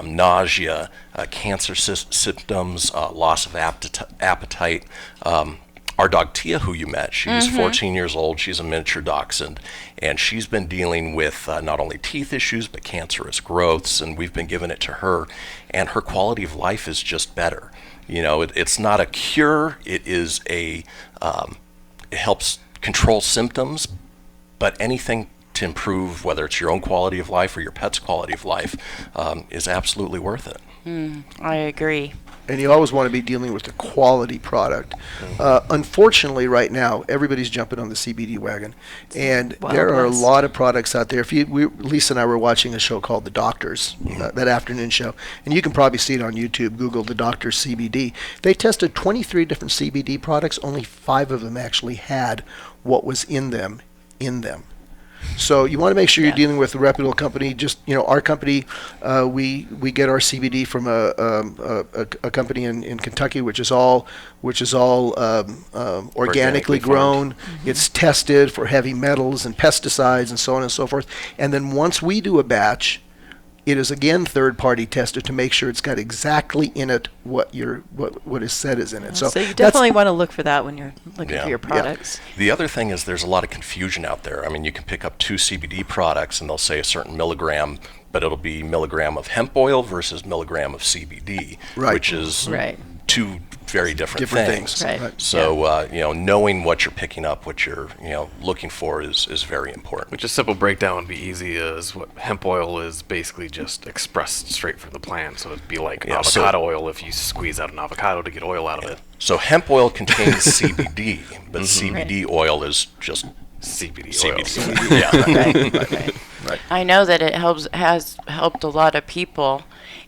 Speaker 6: nausea, cancer symptoms, loss of appetite. Our dog Tia, who you met, she's 14 years old. She's a miniature dachshund, and she's been dealing with not only teeth issues but cancerous growths, and we've been giving it to her, and her quality of life is just better. It's not a cure. It is it helps control symptoms, but anything to improve, whether it's your own quality of life or your pet's quality of life, is absolutely worth it.
Speaker 2: I agree.
Speaker 3: And you always want to be dealing with a quality product. Unfortunately, right now, everybody's jumping on the CBD wagon, and
Speaker 4: Wild
Speaker 3: there are a
Speaker 4: West.
Speaker 3: lot of products out there. Lisa and I were watching a show called The Doctors, that afternoon show, and you can probably see it on YouTube. Google The Doctors CBD. They tested 23 different CBD products. Only 5 of them actually had what was in them. So you want to make sure you're dealing with a reputable company. Just our company, we get our CBD from a company in Kentucky, which is all organically grown. It's tested for heavy metals and pesticides and so on and so forth. And then once we do a batch, it is again third-party tested to make sure it's got exactly in it what is said is in it.
Speaker 4: So you
Speaker 3: that's-
Speaker 4: definitely want to look for that when you're looking
Speaker 6: Yeah.
Speaker 4: for your
Speaker 6: Yeah.
Speaker 4: products.
Speaker 6: The other thing is there's a lot of confusion out there. I mean, you can pick up 2 CBD products and they'll say a certain milligram, but it'll be milligram of hemp oil versus milligram of CBD,
Speaker 3: Right.
Speaker 6: which is
Speaker 4: Right.
Speaker 6: 2 very different things.
Speaker 4: Right.
Speaker 6: So, knowing what you're picking up, what you're, looking for is very important.
Speaker 5: Which a simple breakdown would be easy is what hemp oil is basically just expressed straight from the plant. So it'd be like
Speaker 6: Yeah, so-
Speaker 5: avocado oil if you squeeze out an avocado to get oil out of it.
Speaker 6: So hemp oil contains CBD, but CBD oil is just
Speaker 5: CBD
Speaker 6: CBD.
Speaker 5: oil.
Speaker 6: Yeah.
Speaker 2: Right. I know that it has helped a lot of people,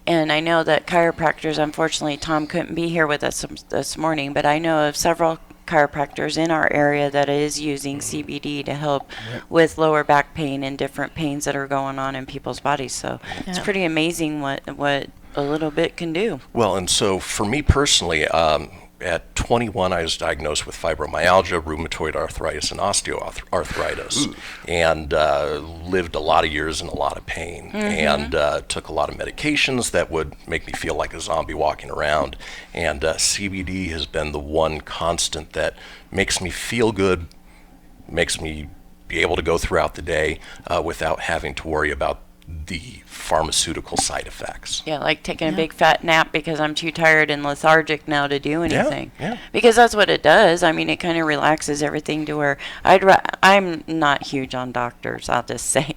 Speaker 2: and I know that chiropractors, unfortunately, Tom couldn't be here with us this morning, but I know of several chiropractors in our area that is using CBD to help with lower back pain and different pains that are going on in people's bodies. So it's pretty amazing what a little bit can do.
Speaker 6: Well, and so for me personally, at 21, I was diagnosed with fibromyalgia, rheumatoid arthritis, and osteoarthritis, and lived a lot of years in a lot of pain, and took a lot of medications that would make me feel like a zombie walking around. And CBD has been the one constant that makes me feel good, makes me be able to go throughout the day without having to worry about the pharmaceutical side effects.
Speaker 2: Yeah, like taking a big fat nap because I'm too tired and lethargic now to do anything.
Speaker 6: Yeah.
Speaker 2: Because that's what it does. I mean, it kind of relaxes everything to where I'm not huge on doctors, I'll just say,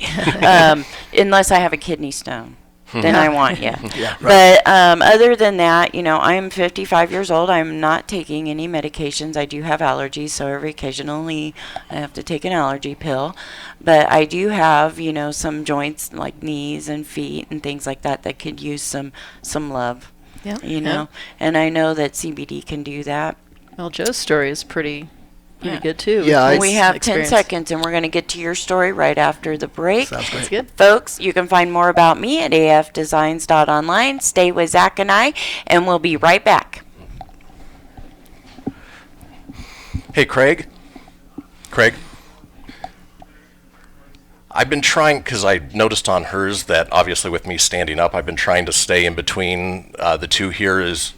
Speaker 2: unless I have a kidney stone. Then I want you. But other than that, I'm 55 years old. I'm not taking any medications. I do have allergies, so occasionally I have to take an allergy pill. But I do have, some joints like knees and feet and things like that could use some love.
Speaker 4: Yeah.
Speaker 2: And I know that CBD can do that.
Speaker 4: Well, Joe's story is pretty good too.
Speaker 3: Yeah,
Speaker 2: We have 10
Speaker 4: experience.
Speaker 2: seconds, and we're going to get to your story right after the break.
Speaker 3: Sounds great.
Speaker 4: That's good.
Speaker 2: Folks, you can find more about me at afdesigns.online. Stay with Zach and I, and we'll be right back.
Speaker 6: Hey, Craig? I've been trying, because I noticed on hers that obviously with me standing up, I've been trying to stay in between the two here.
Speaker 1: It's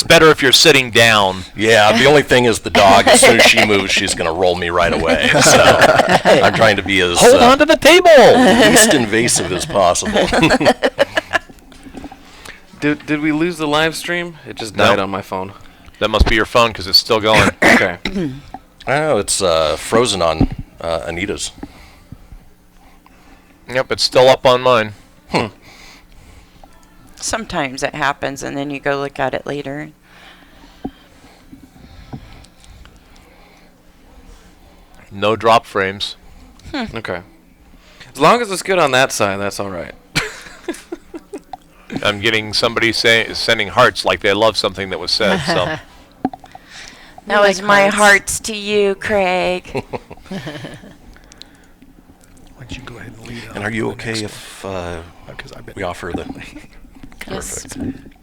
Speaker 1: better if you're sitting down.
Speaker 6: Yeah, the only thing is the dog, as soon as she moves, she's going to roll me right away. So I'm trying to be as
Speaker 1: Hold on to the table.
Speaker 6: least invasive as possible.
Speaker 5: Did we lose the live stream? It just died
Speaker 1: No.
Speaker 5: on my phone.
Speaker 1: That must be your phone because it's still going.
Speaker 5: Okay.
Speaker 6: I don't know, it's frozen on Anita's.
Speaker 1: Yep, it's still up on mine.
Speaker 2: Sometimes it happens, and then you go look at it later.
Speaker 1: No drop frames.
Speaker 5: Okay. As long as it's good on that side, that's all right.
Speaker 1: I'm getting somebody sending hearts like they love something that was said. So
Speaker 2: That was my hearts to you, Craig.
Speaker 3: Why don't you go ahead and lead on?
Speaker 6: And are you
Speaker 3: to the
Speaker 6: okay
Speaker 3: next
Speaker 6: if
Speaker 3: one? 'Cause I've been-
Speaker 6: we offer the...
Speaker 2: Yes.
Speaker 6: Perfect.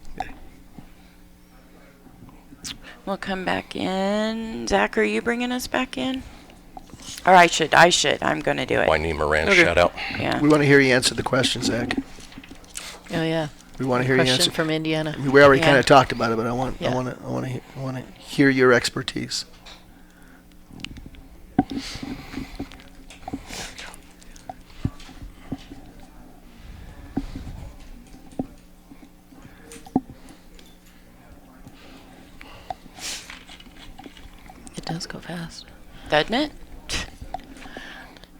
Speaker 2: We'll come back in. Zach, are you bringing us back in? Or I should. I'm going to do it.
Speaker 6: Why need Moran
Speaker 5: Okay.
Speaker 6: shout out?
Speaker 2: Yeah.
Speaker 3: We want to hear you answer the question, Zach.
Speaker 4: Oh yeah.
Speaker 3: We want to hear you
Speaker 4: Question
Speaker 3: answer.
Speaker 4: from Indiana.
Speaker 3: I mean, we already
Speaker 2: Yeah.
Speaker 3: kind of talked about it, but I want
Speaker 4: Yeah.
Speaker 3: to hear your expertise.
Speaker 4: It does go fast.
Speaker 2: Doesn't it?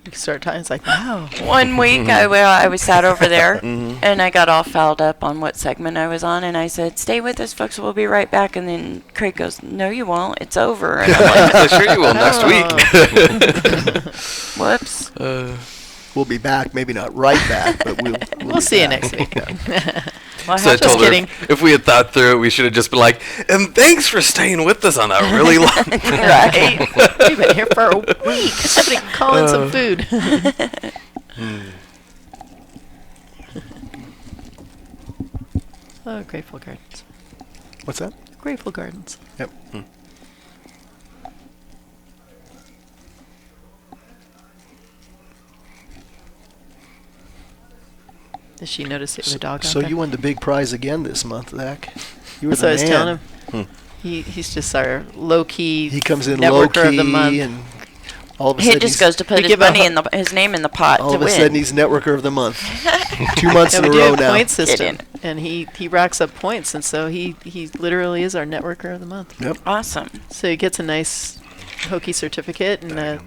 Speaker 4: You can start talking. It's like, wow.
Speaker 2: One week I was sat over there and I got all fouled up on what segment I was on, and I said, "Stay with us, folks. We'll be right back." And then Craig goes, "No, you won't. It's over." And I'm like,
Speaker 5: Sure you will next week.
Speaker 2: "Whoops."
Speaker 3: We'll be back, maybe not right back, but we'll
Speaker 4: We'll
Speaker 3: be
Speaker 4: see you
Speaker 3: back.
Speaker 4: next week.
Speaker 2: Well, I
Speaker 5: So I
Speaker 2: hope
Speaker 5: told her
Speaker 4: kidding.
Speaker 5: if we had thought through it, we should have just been like, and thanks for staying with us on that really long
Speaker 2: right.
Speaker 4: We've been here for a week. Somebody call in some food. Oh, Grateful Gardens.
Speaker 3: What's that?
Speaker 4: Grateful Gardens.
Speaker 3: Yep.
Speaker 4: Did she notice the other dog out
Speaker 3: So
Speaker 4: there?
Speaker 3: you won the big prize again this month, Zach. You were
Speaker 4: So I
Speaker 3: the
Speaker 4: was
Speaker 3: man.
Speaker 4: telling him. He's just our low-key
Speaker 3: He comes in low
Speaker 4: networker of the month.
Speaker 3: key, and all of a
Speaker 2: He
Speaker 3: sudden
Speaker 2: just
Speaker 3: he's-
Speaker 2: goes to put
Speaker 4: We
Speaker 2: his
Speaker 4: give a
Speaker 2: money in his name in the pot
Speaker 3: all
Speaker 2: to
Speaker 3: of a
Speaker 2: win.
Speaker 3: sudden he's networker of the month. 2 months
Speaker 4: Yeah,
Speaker 3: in
Speaker 4: we
Speaker 3: a
Speaker 4: do
Speaker 3: row
Speaker 4: a
Speaker 3: now.
Speaker 4: point system,
Speaker 2: Kidding.
Speaker 4: and he racks up points, and so he literally is our networker of the month.
Speaker 3: Yep.
Speaker 2: Awesome.
Speaker 4: So he gets a nice hokey certificate and a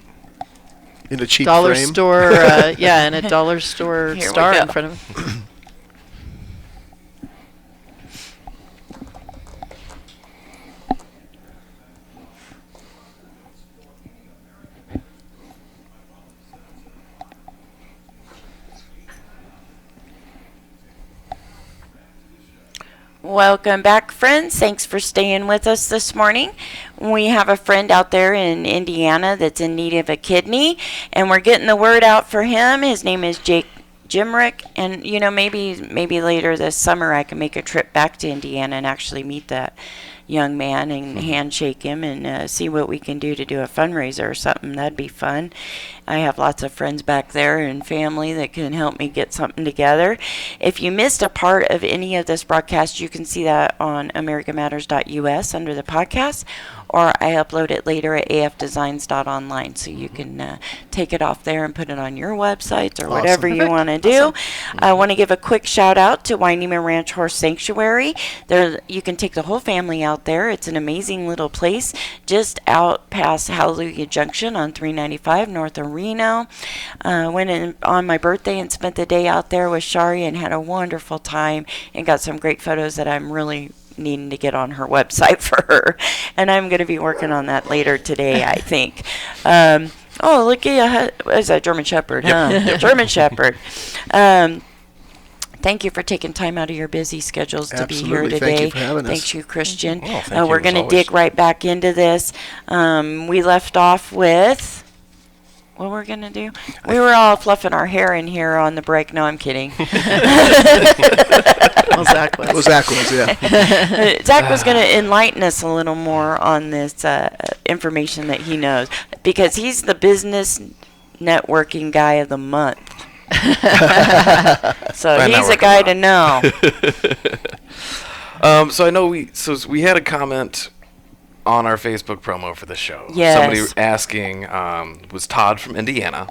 Speaker 3: In a cheap
Speaker 4: dollar
Speaker 3: frame.
Speaker 4: store, and a dollar store
Speaker 2: Here we
Speaker 4: star in
Speaker 2: go.
Speaker 4: front of him.
Speaker 2: Welcome back, friends. Thanks for staying with us this morning. We have a friend out there in Indiana that's in need of a kidney, and we're getting the word out for him. His name is Jake Jimrick, and maybe later this summer I can make a trip back to Indiana and actually meet that young man and handshake him and see what we can do to do a fundraiser or something. That'd be fun. I have lots of friends back there and family that can help me get something together. If you missed a part of any of this broadcast, you can see that on americamatters.us under the podcast, or I upload it later at afdesigns.online, so you can take it off there and put it on your websites or whatever you want to do. I want to give a quick shout out to Wynema Ranch Horse Sanctuary. There, you can take the whole family out there. It's an amazing little place just out past Hallelujah Junction on 395 north of Reno. Went in on my birthday and spent the day out there with Shari and had a wonderful time and got some great photos that I'm really needing to get on her website for her, and I'm going to be working on that later today, I think. Oh, look at you. What is that, German Shepherd? Huh? German Shepherd. Thank you for taking time out of your busy schedules to be here today.
Speaker 3: Thank you for having us.
Speaker 2: Thanks, you, Christian.
Speaker 6: Oh, thank you,
Speaker 2: We're
Speaker 6: as
Speaker 2: going to
Speaker 6: always.
Speaker 2: dig right back into this. We left off with... What we're going to do? We were all fluffing our hair in here on the break. No, I'm kidding.
Speaker 4: Well, Zach was.
Speaker 3: Well, Zach was, yeah.
Speaker 2: Zach was going to enlighten us a little more on this information that he knows, because he's the business networking guy of the month. So
Speaker 5: I
Speaker 2: he's a
Speaker 5: network a
Speaker 2: guy
Speaker 5: lot.
Speaker 2: to know.
Speaker 5: So I know we had a comment on our Facebook promo for the show.
Speaker 2: Yes.
Speaker 5: Somebody asking, was Todd from Indiana,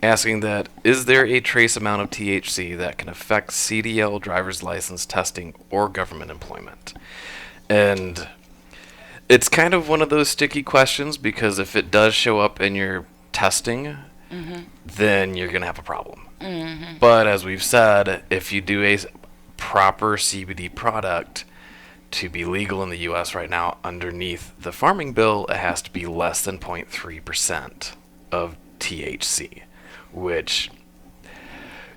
Speaker 5: asking that, is there a trace amount of THC that can affect CDL driver's license testing or government employment? And it's kind of one of those sticky questions, because if it does show up in your testing, then you're going to have a problem. But as we've said, if you do a proper CBD product, to be legal in the U.S. right now, underneath the farming bill, it has to be less than 0.3% of THC, which,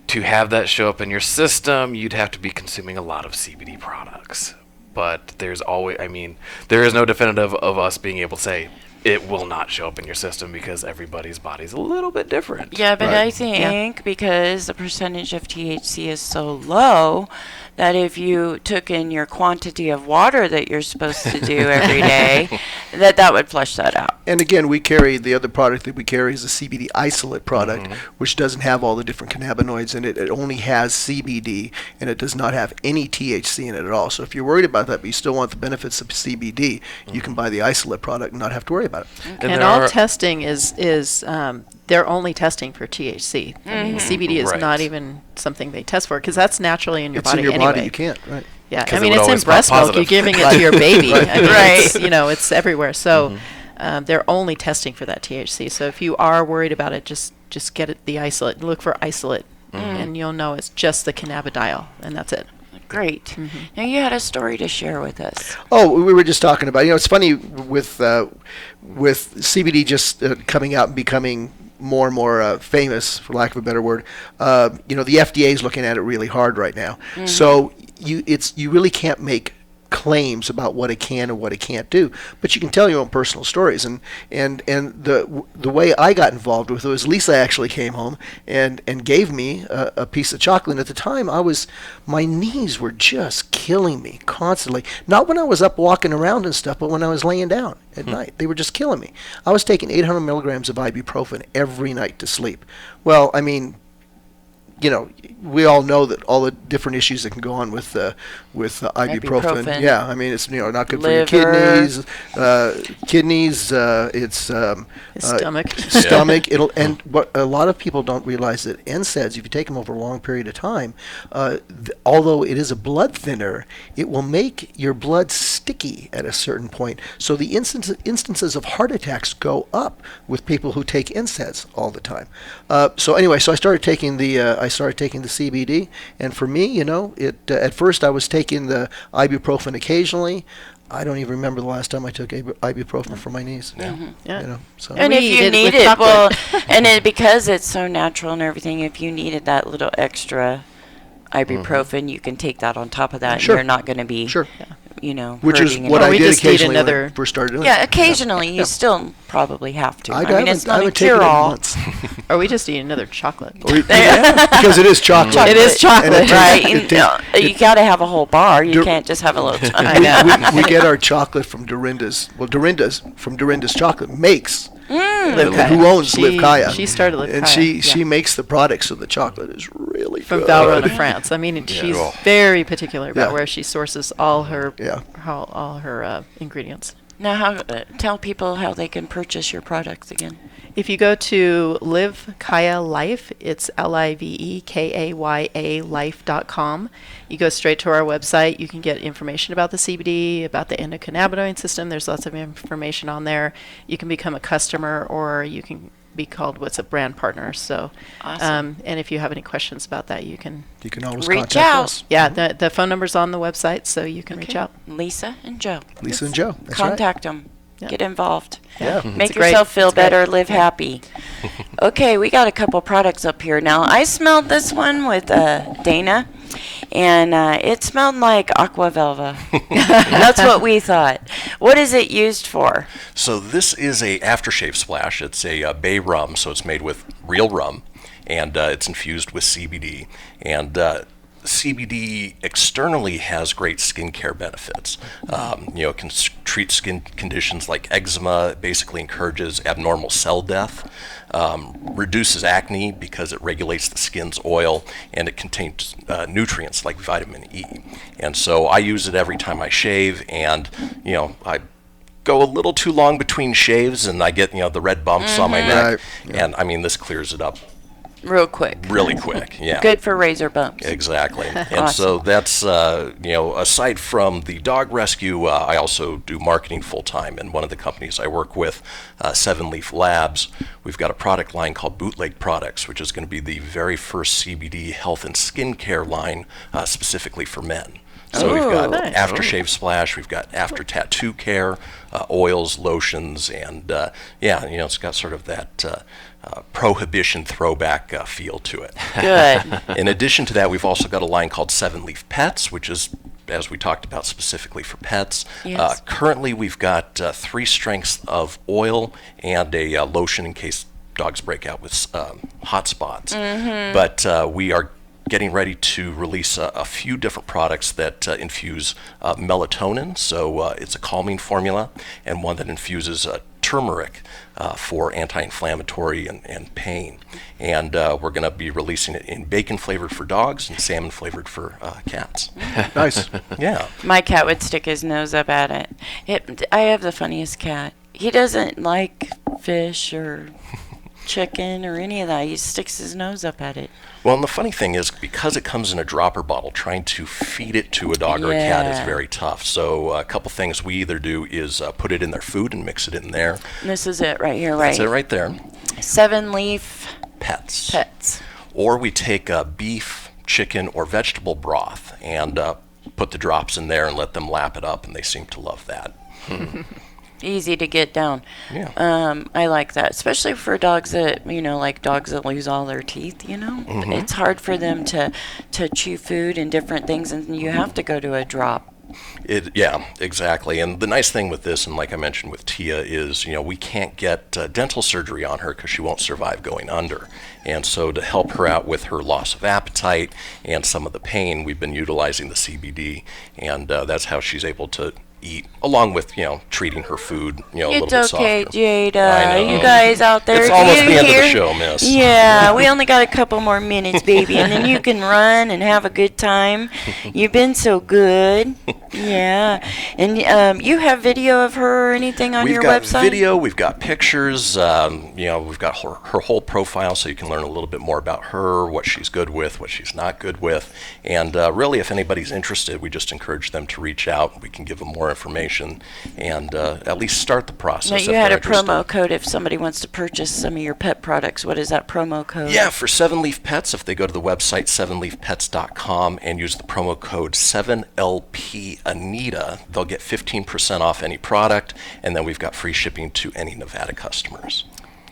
Speaker 5: to have that show up in your system, you'd have to be consuming a lot of CBD products. But there's always, there is no definitive of us being able to say it will not show up in your system, because everybody's body's a little bit different.
Speaker 2: Yeah, but
Speaker 3: Right.
Speaker 2: I think because the percentage of THC is so low, that if you took in your quantity of water that you're supposed to do every day, that would flush that out.
Speaker 3: And again, the other product that we carry is a CBD isolate product, which doesn't have all the different cannabinoids in it. It only has CBD, and it does not have any THC in it at all. So if you're worried about that, but you still want the benefits of CBD, you can buy the isolate product and not have to worry about it.
Speaker 5: And
Speaker 4: And
Speaker 5: there
Speaker 4: all
Speaker 5: are-
Speaker 4: testing is they're only testing for THC. I mean, CBD is
Speaker 5: Right.
Speaker 4: not even something they test for, because that's naturally in your
Speaker 3: It's
Speaker 4: body
Speaker 3: in your
Speaker 4: anyway.
Speaker 3: body, you can't, right?
Speaker 4: Yeah,
Speaker 5: 'Cause
Speaker 4: I
Speaker 5: it
Speaker 4: mean,
Speaker 5: would
Speaker 4: it's in
Speaker 5: always pop
Speaker 4: breast milk. You're
Speaker 5: positive.
Speaker 4: giving it to your baby. I mean,
Speaker 2: Right.
Speaker 4: it's, it's everywhere. So they're only testing for that THC. So if you are worried about it, just get it, the isolate. Look for isolate, and you'll know it's just the cannabidiol, and that's it.
Speaker 2: Great. Now you had a story to share with us.
Speaker 3: Oh, we were just talking about, it's funny with CBD just coming out and becoming more and more famous, for lack of a better word. The FDA is looking at it really hard right now. So you really can't make claims about what it can and what it can't do, but you can tell your own personal stories. And the way I got involved with it was Lisa actually came home and gave me a piece of chocolate. And at the time, my knees were just killing me constantly. Not when I was up walking around and stuff, but when I was laying down at night, they were just killing me. I was taking 800 milligrams of ibuprofen every night to sleep. Well, we all know that all the different issues that can go on with ibuprofen.
Speaker 2: Ibuprofen.
Speaker 3: Yeah, it's not good
Speaker 2: Liver.
Speaker 3: for your kidneys. It's
Speaker 4: His stomach.
Speaker 3: stomach. And what a lot of people don't realize that NSAIDs, if you take them over a long period of time, although it is a blood thinner, it will make your blood sticky at a certain point. So the instances of heart attacks go up with people who take NSAIDs all the time. So I started taking the CBD, and for me, at first I was taking the ibuprofen occasionally. I don't even remember the last time I took ibuprofen for my knees.
Speaker 4: Yeah.
Speaker 3: So.
Speaker 2: And
Speaker 4: We
Speaker 2: if you
Speaker 4: did
Speaker 2: need
Speaker 4: with
Speaker 2: it,
Speaker 4: chocolate.
Speaker 2: because it's so natural and everything, if you needed that little extra ibuprofen, you can take that on top of that,
Speaker 3: Sure.
Speaker 2: and you're not going to be,
Speaker 3: Sure.
Speaker 2: hurting
Speaker 3: Which is what
Speaker 2: anymore.
Speaker 3: I
Speaker 4: we
Speaker 3: did
Speaker 4: just need
Speaker 3: occasionally when I
Speaker 4: another-
Speaker 3: first started doing
Speaker 2: Yeah,
Speaker 3: it.
Speaker 2: occasionally you still probably have to.
Speaker 3: I,
Speaker 2: I mean,
Speaker 3: haven't,
Speaker 2: it's
Speaker 3: I
Speaker 2: not a
Speaker 3: haven't taken it in
Speaker 2: cure-all.
Speaker 3: months.
Speaker 4: Or we just need another chocolate.
Speaker 3: Because it is chocolate.
Speaker 4: It is chocolate.
Speaker 3: And it
Speaker 2: Right,
Speaker 3: tastes-
Speaker 2: and, you got to have a whole bar. You
Speaker 3: Dur-
Speaker 2: can't just have a little.
Speaker 4: I know.
Speaker 3: we get our chocolate from Dorinda's. Well, from Dorinda's Chocolate makes.
Speaker 4: Liv Kaya.
Speaker 3: Who owns
Speaker 4: She-
Speaker 3: Liv Kaya?
Speaker 4: She started Liv
Speaker 3: and
Speaker 4: Kaya.
Speaker 3: she
Speaker 4: yeah.
Speaker 3: makes the product, so the chocolate is really
Speaker 4: From
Speaker 3: good.
Speaker 4: Valrhona, France. I mean, she's
Speaker 6: Cool.
Speaker 4: very particular about
Speaker 3: Yeah.
Speaker 4: where she sources all her
Speaker 3: Yeah.
Speaker 4: all her ingredients.
Speaker 2: Now, tell people how they can purchase your products again.
Speaker 4: If you go to Liv Kaya Life, it's LIVEKAYA life.com. You go straight to our website. You can get information about the CBD, about the endocannabinoid system. There's lots of information on there. You can become a customer, or you can be called what's a brand partner. So,
Speaker 2: Awesome.
Speaker 4: and if you have any questions about that, you can.
Speaker 3: You can always
Speaker 2: Reach
Speaker 3: contact
Speaker 2: out.
Speaker 3: us.
Speaker 4: Yeah, the phone number's on the website, so you can reach
Speaker 2: Okay.
Speaker 4: out.
Speaker 2: Lisa and Joe.
Speaker 3: Lisa and Joe. That's right.
Speaker 2: Contact them.
Speaker 4: Yeah.
Speaker 2: Get involved.
Speaker 3: Yeah.
Speaker 2: Make
Speaker 4: It's great.
Speaker 2: yourself feel
Speaker 4: It's great.
Speaker 2: better, live happy. Okay, we got a couple products up here. Now, I smelled this one with Dana, and it smelled like Aqua Velva. That's what we thought. What is it used for?
Speaker 6: So this is a aftershave splash. It's a bay rum, so it's made with real rum, and it's infused with CBD. And CBD externally has great skincare benefits. It can treat skin conditions like eczema. It basically encourages abnormal cell death, reduces acne because it regulates the skin's oil, and it contains nutrients like vitamin E. And so I use it every time I shave, and I go a little too long between shaves, and I get the red bumps on my neck,
Speaker 3: Right.
Speaker 6: and I mean this clears it up
Speaker 2: Real quick.
Speaker 6: really quick. Yeah.
Speaker 2: Good for razor bumps.
Speaker 6: Exactly. And so that's, aside from the dog rescue, I also do marketing full time. And one of the companies I work with, Seven Leaf Labs, we've got a product line called Bootleg Products, which is going to be the very first CBD health and skincare line specifically for men. So we've got
Speaker 4: nice.
Speaker 6: aftershave splash, we've got after tattoo care, oils, lotions, and it's got sort of that prohibition throwback feel to it.
Speaker 2: Good.
Speaker 6: In addition to that, we've also got a line called Seven Leaf Pets, which is, as we talked about, specifically for pets.
Speaker 2: Yes.
Speaker 6: Currently, we've got 3 strengths of oil and a lotion in case dogs break out with hot spots. But we are getting ready to release a few different products that infuse melatonin, so it's a calming formula, and one that infuses turmeric for anti-inflammatory and pain. And we're going to be releasing it in bacon flavored for dogs and salmon flavored for cats.
Speaker 3: Nice.
Speaker 6: Yeah.
Speaker 2: My cat would stick his nose up at it. I have the funniest cat. He doesn't like fish or chicken or any of that. He sticks his nose up at it.
Speaker 6: Well, and the funny thing is, because it comes in a dropper bottle, trying to feed it to a dog or a cat is
Speaker 2: Yeah.
Speaker 6: very tough. So a couple things we either do is put it in their food and mix it in there.
Speaker 2: And this is it right here, right?
Speaker 6: That's it right there.
Speaker 2: 7 Leaf
Speaker 6: Pets.
Speaker 2: Pets.
Speaker 6: Or we take beef, chicken, or vegetable broth and put the drops in there and let them lap it up, and they seem to love that.
Speaker 2: Easy to get down.
Speaker 6: Yeah.
Speaker 2: I like that, especially for dogs that, like dogs that lose all their teeth, It's hard for them to chew food and different things, and you have to go to a drop.
Speaker 6: Yeah, exactly. And the nice thing with this, and like I mentioned with Tia, is we can't get dental surgery on her because she won't survive going under. And so to help her out with her loss of appetite and some of the pain, we've been utilizing the CBD, and that's how she's able to eat, along with treating her food a little
Speaker 2: It's
Speaker 6: bit
Speaker 2: okay,
Speaker 6: softer.
Speaker 2: Jada.
Speaker 6: I know.
Speaker 2: You guys out there,
Speaker 6: It's
Speaker 2: do
Speaker 6: almost
Speaker 2: you
Speaker 6: the end of the
Speaker 2: hear?
Speaker 6: show, miss.
Speaker 2: Yeah, we only got a couple more minutes, baby, and then you can run and have a good time. You've been so good. Yeah, and you have video of her or anything on
Speaker 6: We've
Speaker 2: your
Speaker 6: got
Speaker 2: website?
Speaker 6: video, we've got pictures, we've got her whole profile, so you can learn a little bit more about her, what she's good with, what she's not good with. And really, if anybody's interested, we just encourage them to reach out. We can give them more information and at least start the process.
Speaker 2: Now,
Speaker 6: if
Speaker 2: you had
Speaker 6: they're
Speaker 2: a promo
Speaker 6: interested.
Speaker 2: code if somebody wants to purchase some of your pet products. What is that promo code?
Speaker 6: Yeah, for 7-Leaf Pets, if they go to the website 7leafpets.com and use the promo code 7LP Anita, they'll get 15% off any product, and then we've got free shipping to any Nevada customers.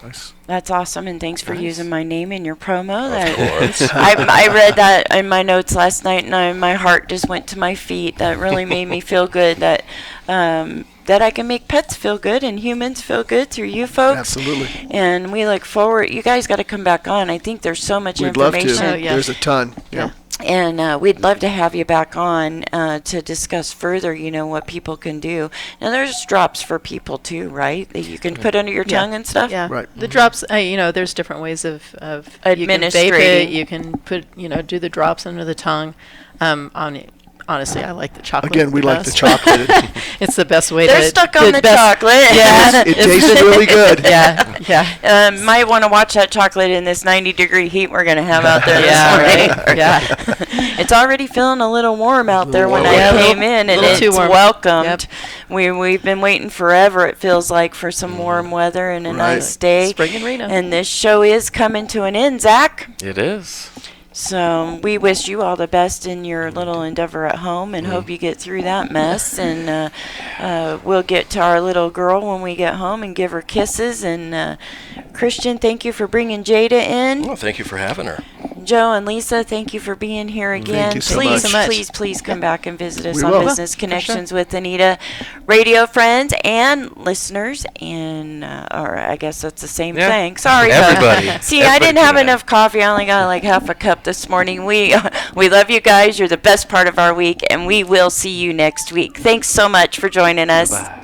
Speaker 3: Nice.
Speaker 2: That's awesome, and thanks for
Speaker 5: Nice.
Speaker 2: using my name in your promo.
Speaker 6: Of course.
Speaker 2: I read that in my notes last night, and my heart just went to my feet. That really made me feel good. That I can make pets feel good and humans feel good through you folks.
Speaker 3: Absolutely.
Speaker 2: And we look forward. You guys got to come back on. I think there's so much
Speaker 3: We'd love
Speaker 2: information.
Speaker 3: to.
Speaker 4: Oh, yeah.
Speaker 3: There's a ton.
Speaker 4: Yeah.
Speaker 2: And we'd love to have you back on to discuss further, what people can do. Now, there's drops for people too, right? That you can put under your tongue and stuff?
Speaker 4: Yeah.
Speaker 3: Right.
Speaker 4: The drops, there's different ways of you can vape
Speaker 2: Administrating.
Speaker 4: it, you can put, do the drops under the tongue. Honestly, I like the chocolate.
Speaker 3: Again, we like the
Speaker 4: best.
Speaker 3: chocolate.
Speaker 4: It's the best way
Speaker 2: They're
Speaker 4: to.
Speaker 2: stuck on the chocolate.
Speaker 4: Yeah.
Speaker 3: It tastes really good.
Speaker 4: Yeah. Yeah.
Speaker 2: Might want to watch that chocolate in this 90-degree heat we're going to have out there
Speaker 4: Yeah,
Speaker 2: this morning.
Speaker 4: right. Yeah.
Speaker 2: It's already feeling a little warm out there when
Speaker 3: warm.
Speaker 2: I
Speaker 3: Yeah, a
Speaker 2: came in, and
Speaker 4: little
Speaker 2: it's
Speaker 4: too warm.
Speaker 2: welcomed.
Speaker 4: Yep.
Speaker 2: We've been waiting forever, it feels like, for some warm weather and a
Speaker 3: Right.
Speaker 2: nice day.
Speaker 4: Spring in Reno.
Speaker 2: And this show is coming to an end, Zach.
Speaker 5: It is.
Speaker 2: So we wish you all the best in your little endeavor at home, and hope you get through that mess. And we'll get to our little girl when we get home and give her kisses. And Christian, thank you for bringing Jada in.
Speaker 6: Well, thank you for having her.
Speaker 2: Joe and Lisa, thank you for being here again.
Speaker 3: you so
Speaker 2: Please,
Speaker 3: much.
Speaker 2: please come back and visit us
Speaker 3: We
Speaker 2: on
Speaker 3: will.
Speaker 2: Business
Speaker 4: For
Speaker 2: Connections with Anita, radio friends and listeners, and or I guess that's the same
Speaker 5: Yeah.
Speaker 2: thing. Sorry,
Speaker 5: Everybody.
Speaker 2: folks. See, I
Speaker 5: Everybody
Speaker 2: didn't have
Speaker 5: tuning in.
Speaker 2: enough coffee. I only got like half a cup this morning. We love you guys. You're the best part of our week, and we will see you next week. Thanks so much for joining us.
Speaker 5: Bye.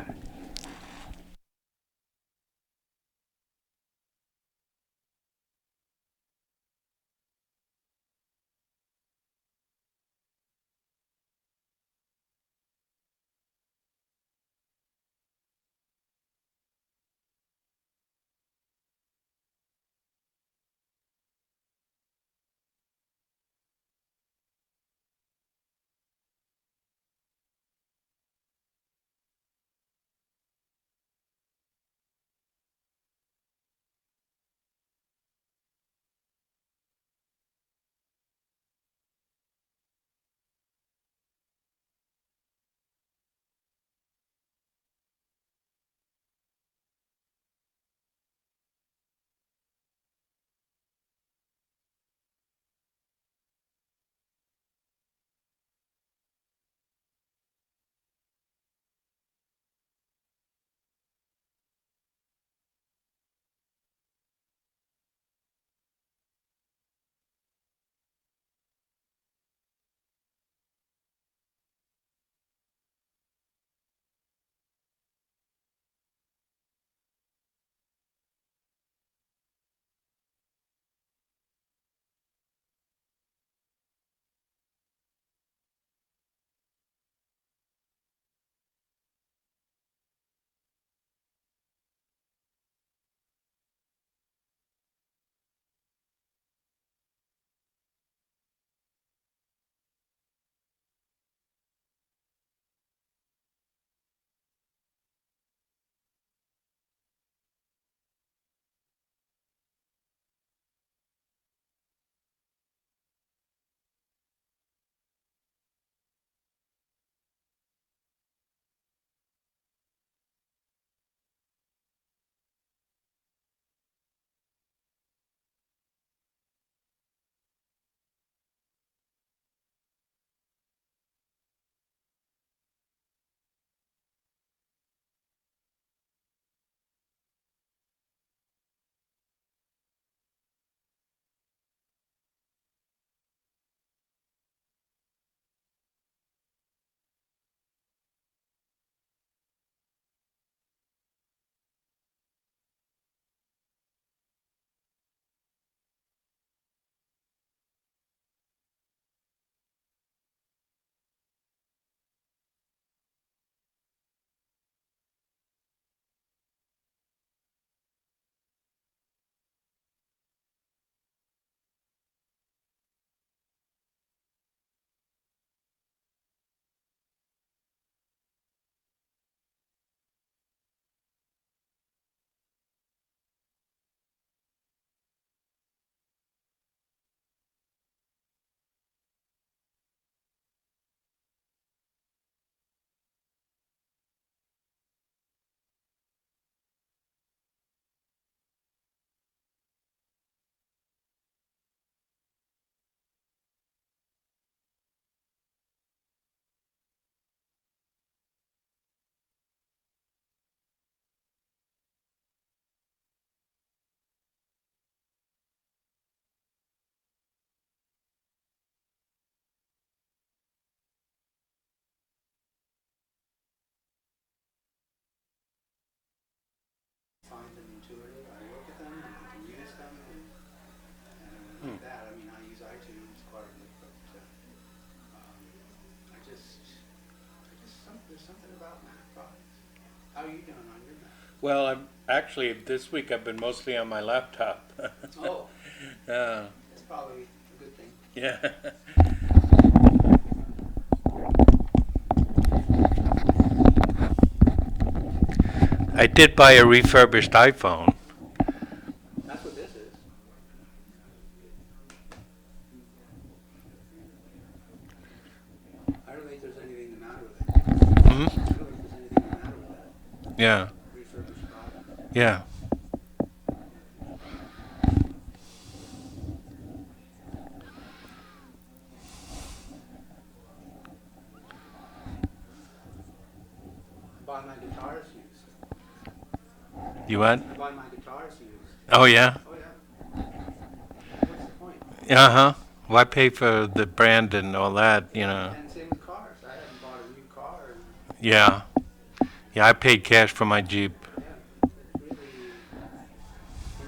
Speaker 7: Well, actually this week I've been mostly on my laptop.
Speaker 8: Oh,
Speaker 7: Yeah.
Speaker 8: that's probably a good thing.
Speaker 7: Yeah. I did buy a refurbished iPhone.
Speaker 8: That's what this is. I don't think there's anything the matter with it. I don't think there's anything the matter with that
Speaker 7: Yeah.
Speaker 8: refurbished product.
Speaker 7: Yeah.
Speaker 8: I buy my guitars used.
Speaker 7: You what?
Speaker 8: I buy my guitars used.
Speaker 7: Oh yeah.
Speaker 8: Oh yeah. What's the point?
Speaker 7: Uh huh. Why pay for the brand and all that? You know.
Speaker 8: And same with cars. I haven't bought a new car. And,
Speaker 7: Yeah. Yeah, I paid cash for my Jeep.
Speaker 8: yeah, it's really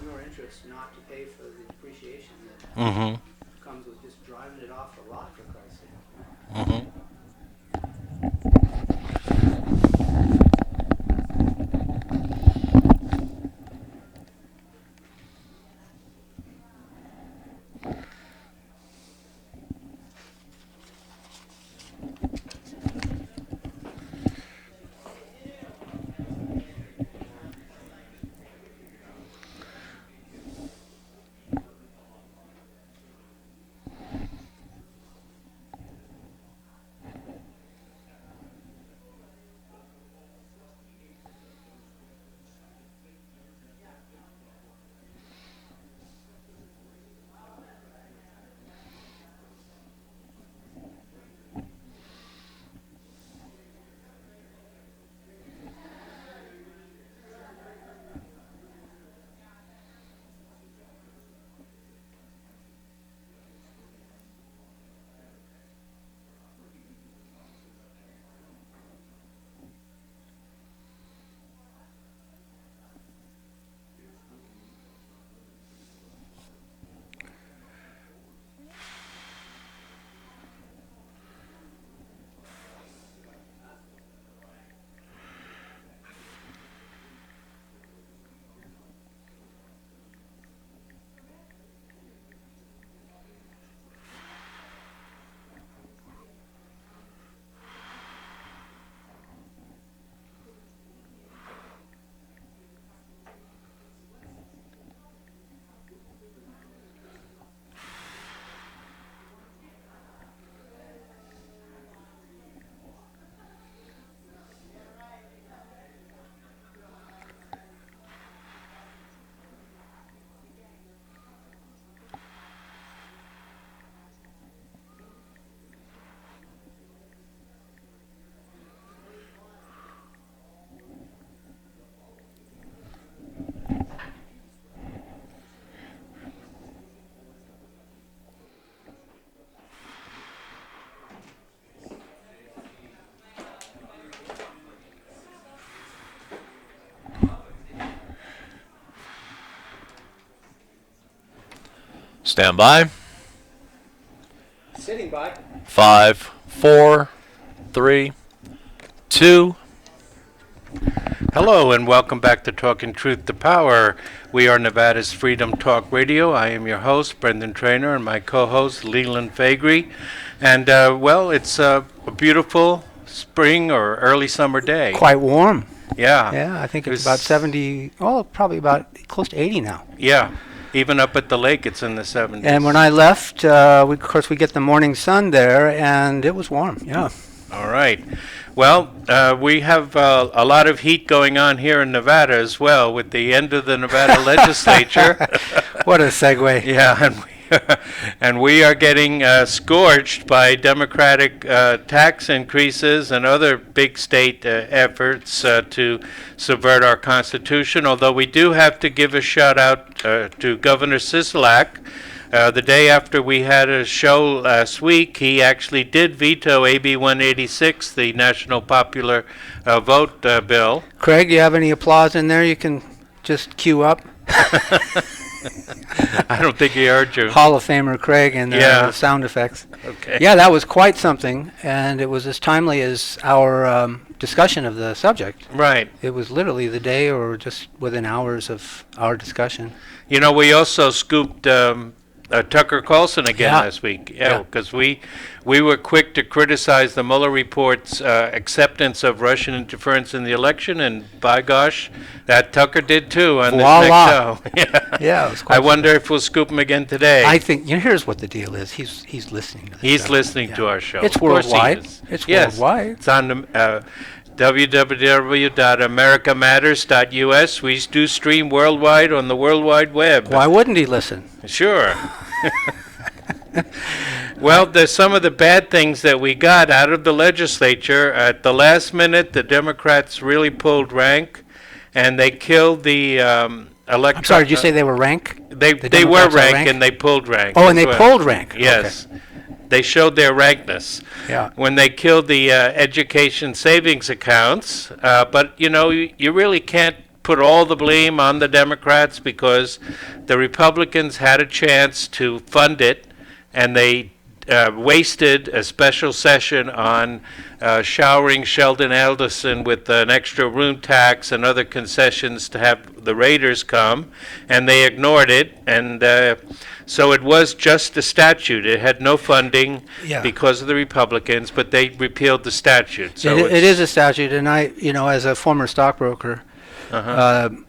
Speaker 8: in your interest not to pay for the depreciation that
Speaker 7: Mm-hmm.
Speaker 8: comes with just driving it off the lot, for Christ's sake.
Speaker 7: Mm-hmm.
Speaker 1: Stand by.
Speaker 8: Sitting by.
Speaker 1: 5, 4, 3, 2.
Speaker 7: Hello and welcome back to Talking Truth to Power. We are Nevada's Freedom Talk Radio. I am your host, Brendan Trainer, and my co-host, Leland Fagry. And, well, it's a beautiful spring or early summer day.
Speaker 8: Quite warm.
Speaker 7: Yeah.
Speaker 8: Yeah, I think
Speaker 7: It
Speaker 8: it's
Speaker 7: was-
Speaker 8: about 70, oh, probably about close to 80 now.
Speaker 7: Yeah. Even up at the lake, it's in the 70s.
Speaker 8: And when I left, of course, we get the morning sun there, and it was warm, yeah.
Speaker 7: All right. Well, we have a lot of heat going on here in Nevada as well with the end of the Nevada legislature.
Speaker 8: What a segue.
Speaker 7: Yeah, and we are getting scorched by Democratic tax increases and other big state efforts to subvert our Constitution, although we do have to give a shout out to Governor Sisolak. The day after we had a show last week, he actually did veto AB 186, the National Popular Vote bill.
Speaker 8: Craig, you have any applause in there you can just cue up?
Speaker 7: I don't think he heard you.
Speaker 8: Hall of Famer Craig and
Speaker 7: Yeah.
Speaker 8: sound effects.
Speaker 7: Okay.
Speaker 8: Yeah, that was quite something, and it was as timely as our
Speaker 9: discussion of the subject.
Speaker 7: Right.
Speaker 9: It was literally the day or just within hours of our discussion.
Speaker 7: You know, we also scooped Tucker Carlson again
Speaker 9: Yeah.
Speaker 7: last week.
Speaker 9: Yeah.
Speaker 7: Because we were quick to criticize the Mueller report's acceptance of Russian interference in the election, and by gosh, that Tucker did too on
Speaker 9: Voila.
Speaker 7: this next show. Yeah.
Speaker 9: Yeah, it was quite
Speaker 7: I wonder if we'll scoop him again today.
Speaker 9: I think, here's what the deal is. He's listening to the
Speaker 7: He's
Speaker 9: show.
Speaker 7: listening
Speaker 9: Yeah.
Speaker 7: to our show.
Speaker 9: It's
Speaker 7: Of course he
Speaker 9: worldwide.
Speaker 7: is.
Speaker 9: It's
Speaker 7: Yes.
Speaker 9: worldwide.
Speaker 7: It's on the, www.americamatters.us. We do stream worldwide on the World Wide Web.
Speaker 9: Why wouldn't he listen?
Speaker 7: Sure. Well, there's some of the bad things that we got out of the legislature. At the last minute, the Democrats really pulled rank, and they killed the electoral.
Speaker 9: I'm sorry, did you say they were rank?
Speaker 7: They
Speaker 9: the
Speaker 7: were
Speaker 9: Democrats are
Speaker 7: rank,
Speaker 9: rank?
Speaker 7: and they pulled rank.
Speaker 9: Oh, and
Speaker 7: as
Speaker 9: they
Speaker 7: well.
Speaker 9: pulled rank.
Speaker 7: Yes. They showed their rankness
Speaker 9: Yeah.
Speaker 7: when they killed the education savings accounts. But, you know, you really can't put all the blame on the Democrats, because the Republicans had a chance to fund it, and they wasted a special session on showering Sheldon Adelson with an extra room tax and other concessions to have the Raiders come, and they ignored it. And so it was just a statute. It had no funding
Speaker 9: Yeah.
Speaker 7: because of the Republicans, but they repealed the statute. So
Speaker 9: it is a statute, and I, as a former stockbroker, the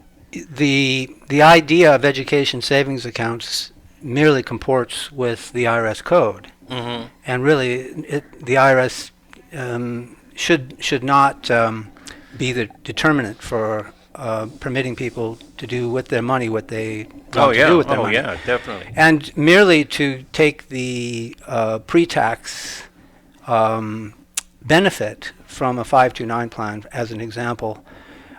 Speaker 9: idea of education savings accounts merely comports with the IRS code, and really, the IRS should not be the determinant for permitting people to do with their money what they want to do with their money.
Speaker 7: Yeah, definitely.
Speaker 9: And merely to take the pre-tax benefit from a 529 plan as an example,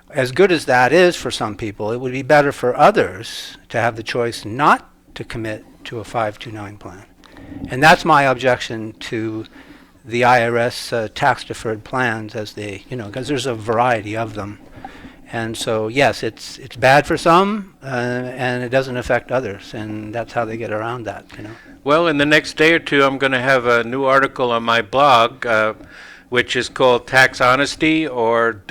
Speaker 9: as good as that is for some people, it would be better for others to have the choice not to commit to a 529 plan. And that's my objection to the IRS tax-deferred plans, as they, because there's a variety of them. And so, yes, it's bad for some, and it doesn't affect others, and that's how they get around that,
Speaker 7: Well, in the next day or two, I'm going to have a new article on my blog, which is called Tax Honesty, or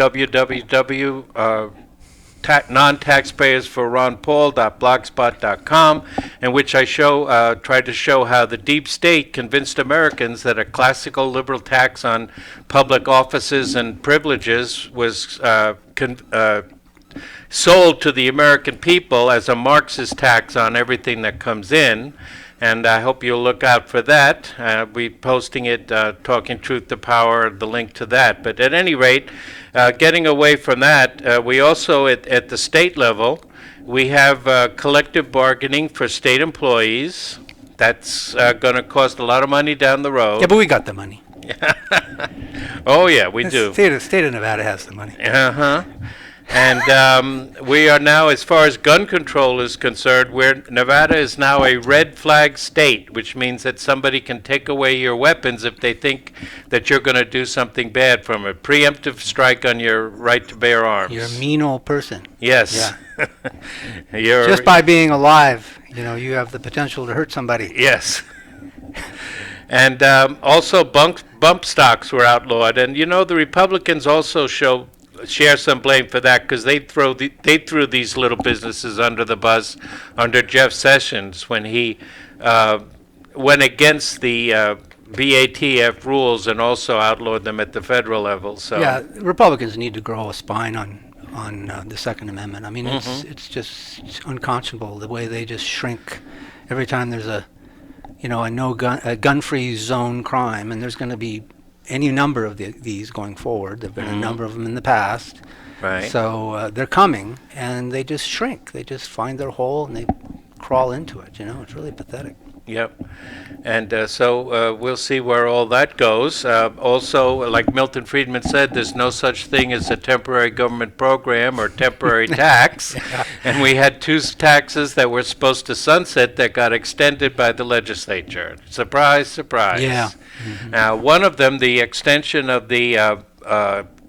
Speaker 7: non-taxpayersforronpaul.blogspot.com, in which I try to show how the deep state convinced Americans that a classical liberal tax on public offices and privileges was sold to the American people as a Marxist tax on everything that comes in. And I hope you'll look out for that. We're posting it, Talking Truth to Power, the link to that. But at any rate, getting away from that, we also, at the state level, we have collective bargaining for state employees. That's going to cost a lot of money down the road.
Speaker 9: Yeah, but we got the money.
Speaker 7: Oh, yeah, we do.
Speaker 9: The state of Nevada has the money.
Speaker 7: Uh-huh. And we are now, as far as gun control is concerned, Nevada is now a red flag state, which means that somebody can take away your weapons if they think that you're going to do something bad from it. Preemptive strike on your right to bear arms.
Speaker 9: You're a mean old person.
Speaker 7: Yes.
Speaker 9: Yeah. Just by being alive, you have the potential to hurt somebody.
Speaker 7: Yes. And also bump stocks were outlawed. And, the Republicans also share some blame for that, because they threw these little businesses under the bus under Jeff Sessions when he went against the BATF rules and also outlawed them at the federal level. So
Speaker 9: yeah, Republicans need to grow a spine on the Second Amendment. I mean, it's just unconscionable the way they just shrink every time there's a gun-free zone crime, and there's going to be any number of these going forward. There have been a number of them in the past.
Speaker 7: Right.
Speaker 9: So they're coming, and they just shrink. They just find their hole, and they crawl into it. It's really pathetic.
Speaker 7: Yep. And so we'll see where all that goes. Also, like Milton Friedman said, there's no such thing as a temporary government program or temporary tax. And we had two taxes that were supposed to sunset that got extended by the legislature. Surprise, surprise.
Speaker 9: Yeah.
Speaker 7: Now, one of them, the extension of the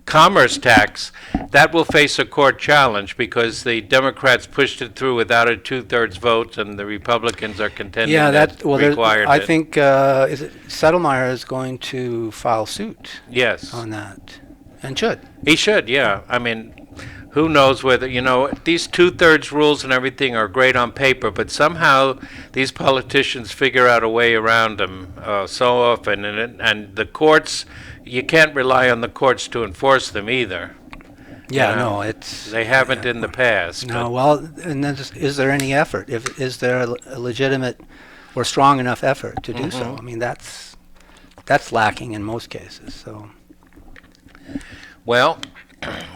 Speaker 7: commerce tax, that will face a court challenge because the Democrats pushed it through without a 2/3 vote, and the Republicans are contending that required
Speaker 9: I
Speaker 7: it.
Speaker 9: think Settlemyre is going to file suit
Speaker 7: Yes.
Speaker 9: on that. And should.
Speaker 7: He should, yeah. I mean, who knows whether, these two-thirds rules and everything are great on paper, but somehow these politicians figure out a way around them so often. And the courts, you can't rely on the courts to enforce them either.
Speaker 9: Yeah,
Speaker 7: You know,
Speaker 9: no, it's...
Speaker 7: They haven't in the past.
Speaker 9: No,
Speaker 7: but-
Speaker 9: well, and then is there any effort? Is there a legitimate or strong enough effort to do so? I mean, that's lacking in most cases, so...
Speaker 7: Well,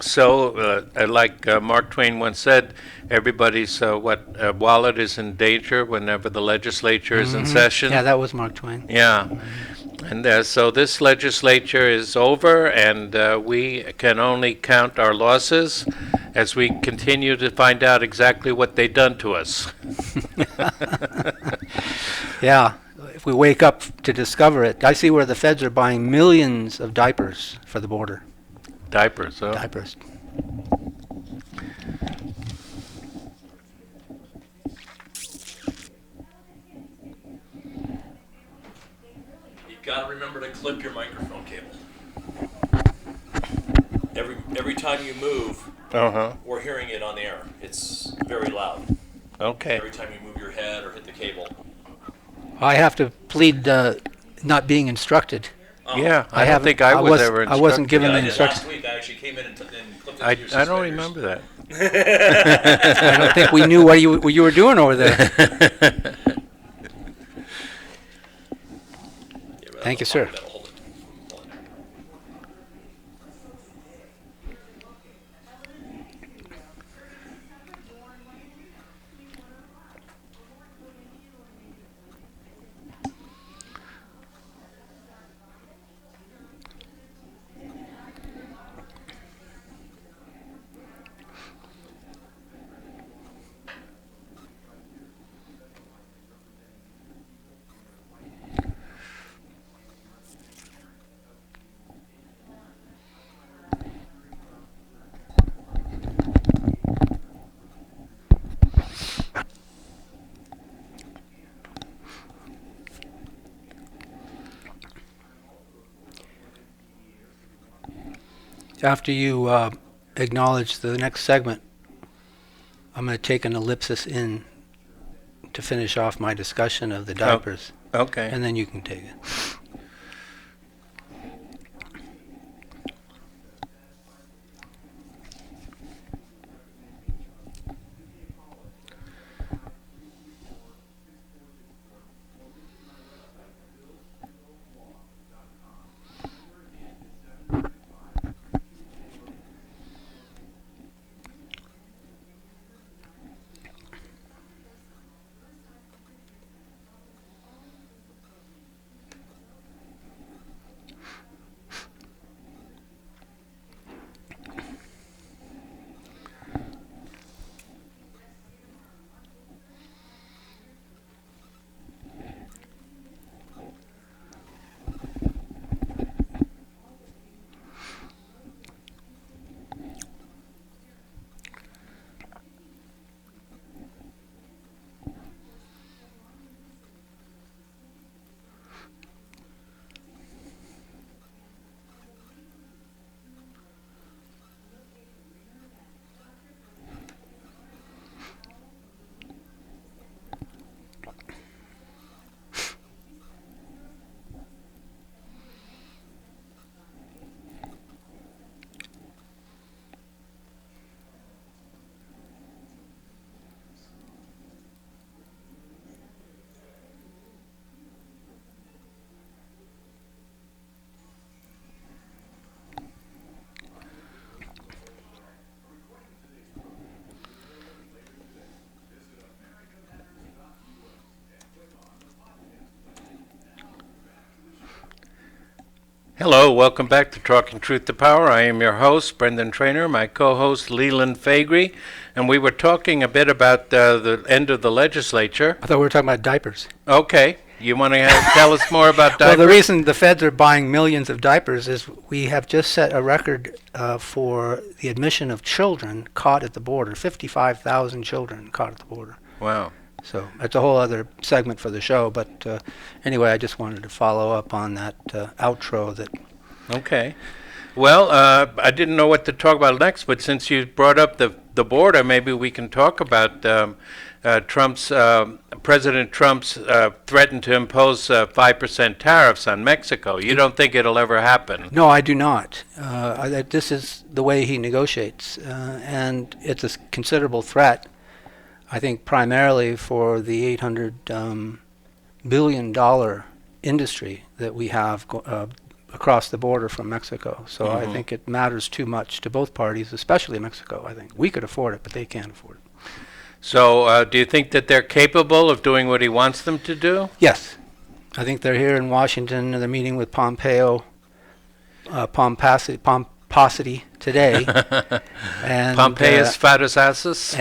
Speaker 7: so like Mark Twain once said, everybody's wallet is in danger whenever the legislature is in session.
Speaker 9: Yeah, that was Mark Twain.
Speaker 7: Yeah. And so this legislature is over, and we can only count our losses as we continue to find out exactly what they've done to us.
Speaker 9: Yeah, if we wake up to discover it. I see where the feds are buying millions of diapers for the border.
Speaker 7: Diapers, huh?
Speaker 9: Diapers.
Speaker 1: You gotta remember to clip your microphone cable. Every time you move,
Speaker 7: Uh-huh.
Speaker 1: we're hearing it on the air. It's very loud.
Speaker 7: Okay.
Speaker 1: Every time you move your head or hit the cable.
Speaker 9: I have to plead not being instructed.
Speaker 7: Yeah, I don't
Speaker 9: haven't-
Speaker 7: think I was ever
Speaker 9: I wasn't
Speaker 7: instructed.
Speaker 9: given
Speaker 1: Yeah,
Speaker 9: the
Speaker 1: I did
Speaker 9: instructions.
Speaker 1: last week. I actually came in and clipped it
Speaker 7: I
Speaker 1: to your
Speaker 7: don't
Speaker 1: suspenders.
Speaker 7: remember that.
Speaker 9: I don't think we knew what you were doing over there.
Speaker 1: Yeah, but
Speaker 9: Thank you,
Speaker 1: that's
Speaker 9: sir.
Speaker 1: fine. That'll hold it. Hold it.
Speaker 9: After you acknowledge the next segment, I'm going to take an ellipsis in to finish off my discussion of the diapers,
Speaker 7: Okay.
Speaker 9: and then you can take it.
Speaker 7: Hello, welcome back to Talking Truth to Power. I am your host, Brendan Trainer, my co-host, Leland Faegre, and we were talking a bit about the end of the legislature.
Speaker 9: I thought we were talking about diapers.
Speaker 7: Okay, you want to tell us more about
Speaker 9: Well,
Speaker 7: diapers?
Speaker 9: the reason the feds are buying millions of diapers is we have just set a record for the admission of children caught at the border. 55,000 children caught at the border.
Speaker 7: Wow.
Speaker 9: So that's a whole other segment for the show. But anyway, I just wanted to follow up on that outro that
Speaker 7: Okay. Well, I didn't know what to talk about next, but since you brought up the border, maybe we can talk about President Trump's threatened to impose 5% tariffs on Mexico. You don't think it'll ever happen?
Speaker 9: No, I do not. This is the way he negotiates, and it's a considerable threat. I think primarily for the $800 billion industry that we have across the border from Mexico. So I think it matters too much to both parties, especially Mexico, I think. We could afford it, but they can't afford it.
Speaker 7: So do you think that they're capable of doing what he wants them to do?
Speaker 9: Yes. I think they're here in Washington, and they're meeting with Pompeo, pomposity today. And,
Speaker 7: Pompeius fatus assus?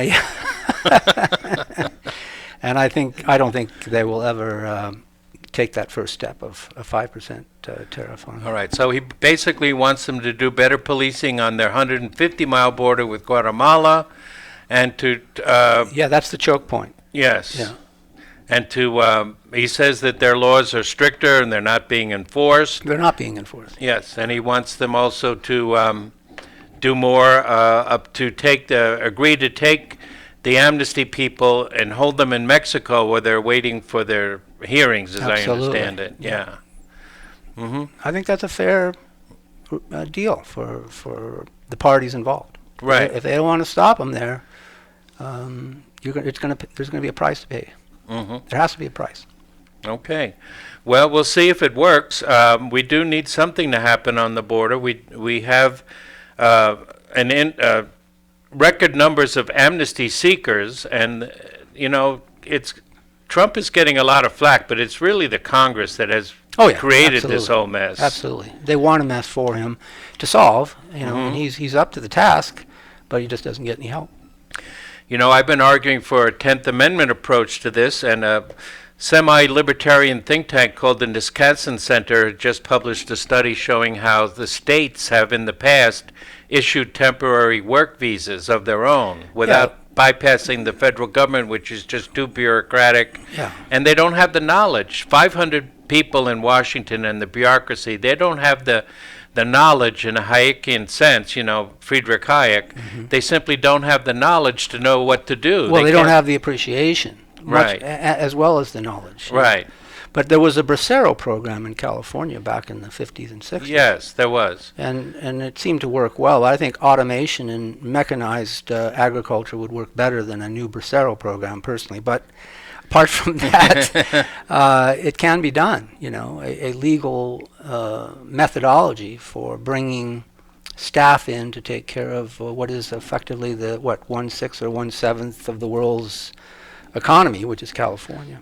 Speaker 9: And I don't think they will ever take that first step of a 5% tariff on.
Speaker 7: All right, so he basically wants them to do better policing on their 150-mile border with Guatemala, and to
Speaker 9: yeah, that's the choke point.
Speaker 7: yes,
Speaker 9: Yeah.
Speaker 7: and to he says that their laws are stricter and they're not being enforced.
Speaker 9: They're not being enforced.
Speaker 7: Yes, and he wants them also to do more, agree to take the amnesty people and hold them in Mexico where they're waiting for their hearings, as
Speaker 9: Absolutely.
Speaker 7: I understand it. Yeah.
Speaker 9: I think that's a fair deal for the parties involved.
Speaker 7: Right.
Speaker 9: If they don't want to stop them there, there's going to be a price to pay. There has to be a price.
Speaker 7: Okay. Well, we'll see if it works. We do need something to happen on the border. We have record numbers of amnesty seekers, and Trump is getting a lot of flack, but it's really the Congress that has created
Speaker 9: absolutely.
Speaker 7: this whole mess.
Speaker 9: Absolutely. They want a mess for him to solve, and he's up to the task, but he just doesn't get any help.
Speaker 7: I've been arguing for a 10th Amendment approach to this, and a semi-libertarian think tank called the Wisconsin Center just published a study showing how the states have in the past issued temporary work visas of their own without bypassing the federal government, which is just too bureaucratic.
Speaker 9: Yeah.
Speaker 7: And they don't have the knowledge. 500 people in Washington and the bureaucracy, they don't have the knowledge in a Hayekian sense, Friedrich Hayek. They simply don't have the knowledge to know what to do.
Speaker 9: Well, they don't have the appreciation,
Speaker 7: Right.
Speaker 9: as well as the knowledge.
Speaker 7: Right.
Speaker 9: But there was a Bracero program in California back in the 50s and 60s.
Speaker 7: Yes, there was.
Speaker 9: And it seemed to work well. I think automation and mechanized agriculture would work better than a new Bracero program, personally. But apart from that, it can be done. A legal methodology for bringing staff in to take care of what is effectively the 1/6 or 1/7 of the world's economy, which is California.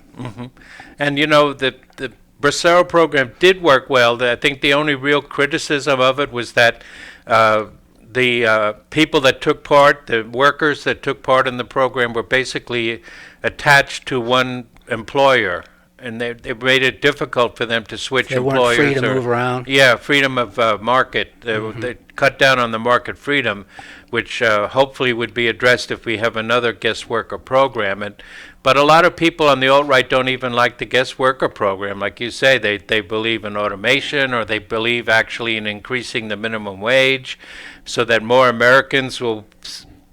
Speaker 7: And the Bracero program did work well. I think the only real criticism of it was that the people that took part, the workers that took part in the program, were basically attached to one employer, and they made it difficult for them to switch
Speaker 9: They
Speaker 7: employers.
Speaker 9: weren't free to move around.
Speaker 7: Yeah, freedom of market. They cut down on the market freedom, which hopefully would be addressed if we have another guest worker program. But a lot of people on the alt-right don't even like the guest worker program. Like you say, they believe in automation, or they believe actually in increasing the minimum wage so that more Americans will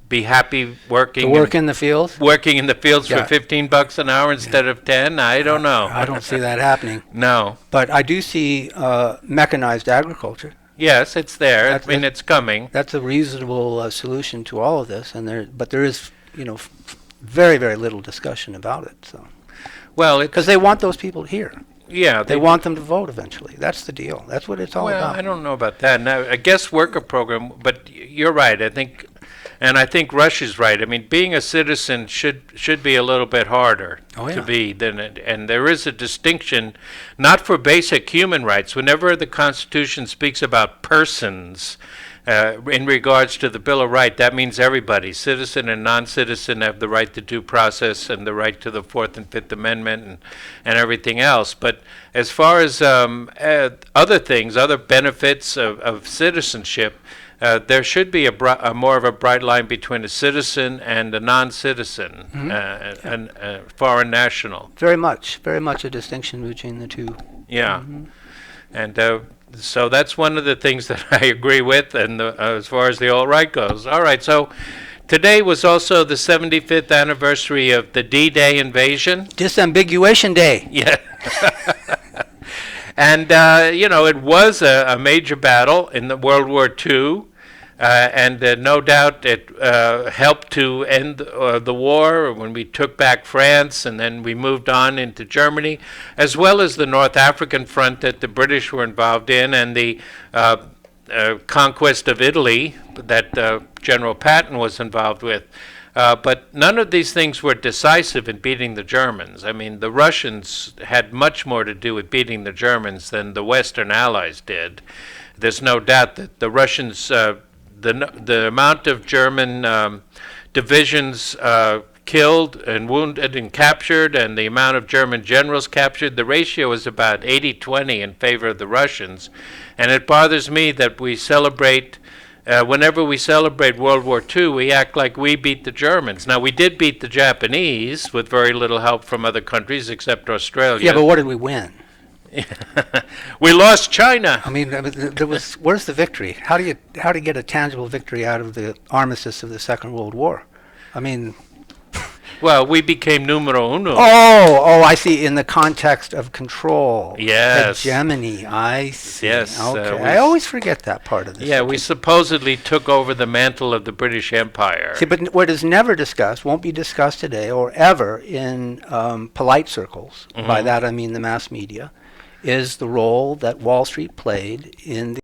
Speaker 7: be happy working
Speaker 9: in the fields?
Speaker 7: Working in the fields
Speaker 9: Yeah.
Speaker 7: for $15 an hour instead of 10. I don't know.
Speaker 9: I don't see that happening.
Speaker 7: No.
Speaker 9: But I do see mechanized agriculture.
Speaker 7: Yes, it's there.
Speaker 9: That's-
Speaker 7: It's coming.
Speaker 9: That's a reasonable solution to all of this, but there is, very, very little discussion about it. So,
Speaker 7: Well,
Speaker 9: because they want those people here,
Speaker 7: yeah,
Speaker 9: they want them to vote eventually. That's the deal. That's what it's all
Speaker 7: Well,
Speaker 9: about.
Speaker 7: I don't know about that. Now, a guest worker program, but you're right. I think Rush is right. I mean, being a citizen should be a little bit harder to be than it. And there is a distinction, not for basic human rights. Whenever the Constitution speaks about persons, in regards to the Bill of Rights, that means everybody, citizen and non-citizen, have the right to due process and the right to the Fourth and Fifth Amendment and everything else. But as far as other things, other benefits of citizenship, there should be a more of a bright line between a citizen and a non-citizen, and foreign national.
Speaker 9: Very much a distinction between the two.
Speaker 7: Yeah. And So that's one of the things that I agree with, and as far as the alt-right goes. All right, so today was also the 75th anniversary of the D-Day invasion.
Speaker 9: Disambiguation Day.
Speaker 7: Yeah. And, it was a major battle in the World War II. And no doubt it helped to end the war when we took back France, and then we moved on into Germany, as well as the North African front that the British were involved in, and the conquest of Italy that General Patton was involved with. But none of these things were decisive in beating the Germans. I mean, the Russians had much more to do with beating the Germans than the Western Allies did. There's no doubt that the Russians, the amount of German divisions killed and wounded and captured, and the amount of German generals captured, the ratio is about 80-20 in favor of the Russians. And it bothers me that we celebrate, whenever we celebrate World War II, we act like we beat the Germans. Now, we did beat the Japanese with very little help from other countries except Australia.
Speaker 9: Yeah, but what did we win?
Speaker 7: We lost China.
Speaker 9: I mean, where's the victory? How do you get a tangible victory out of the armistice of the Second World War? I mean,
Speaker 7: well, we became numero uno.
Speaker 9: Oh, I see. In the context of control,
Speaker 7: yes,
Speaker 9: hegemony. I see.
Speaker 7: Yes,
Speaker 9: okay. I always forget that part of this.
Speaker 7: Yeah, we supposedly took over the mantle of the British Empire.
Speaker 9: See, but what is never discussed, won't be discussed today or ever in polite circles. By that I mean the mass media, is the role that Wall Street played in the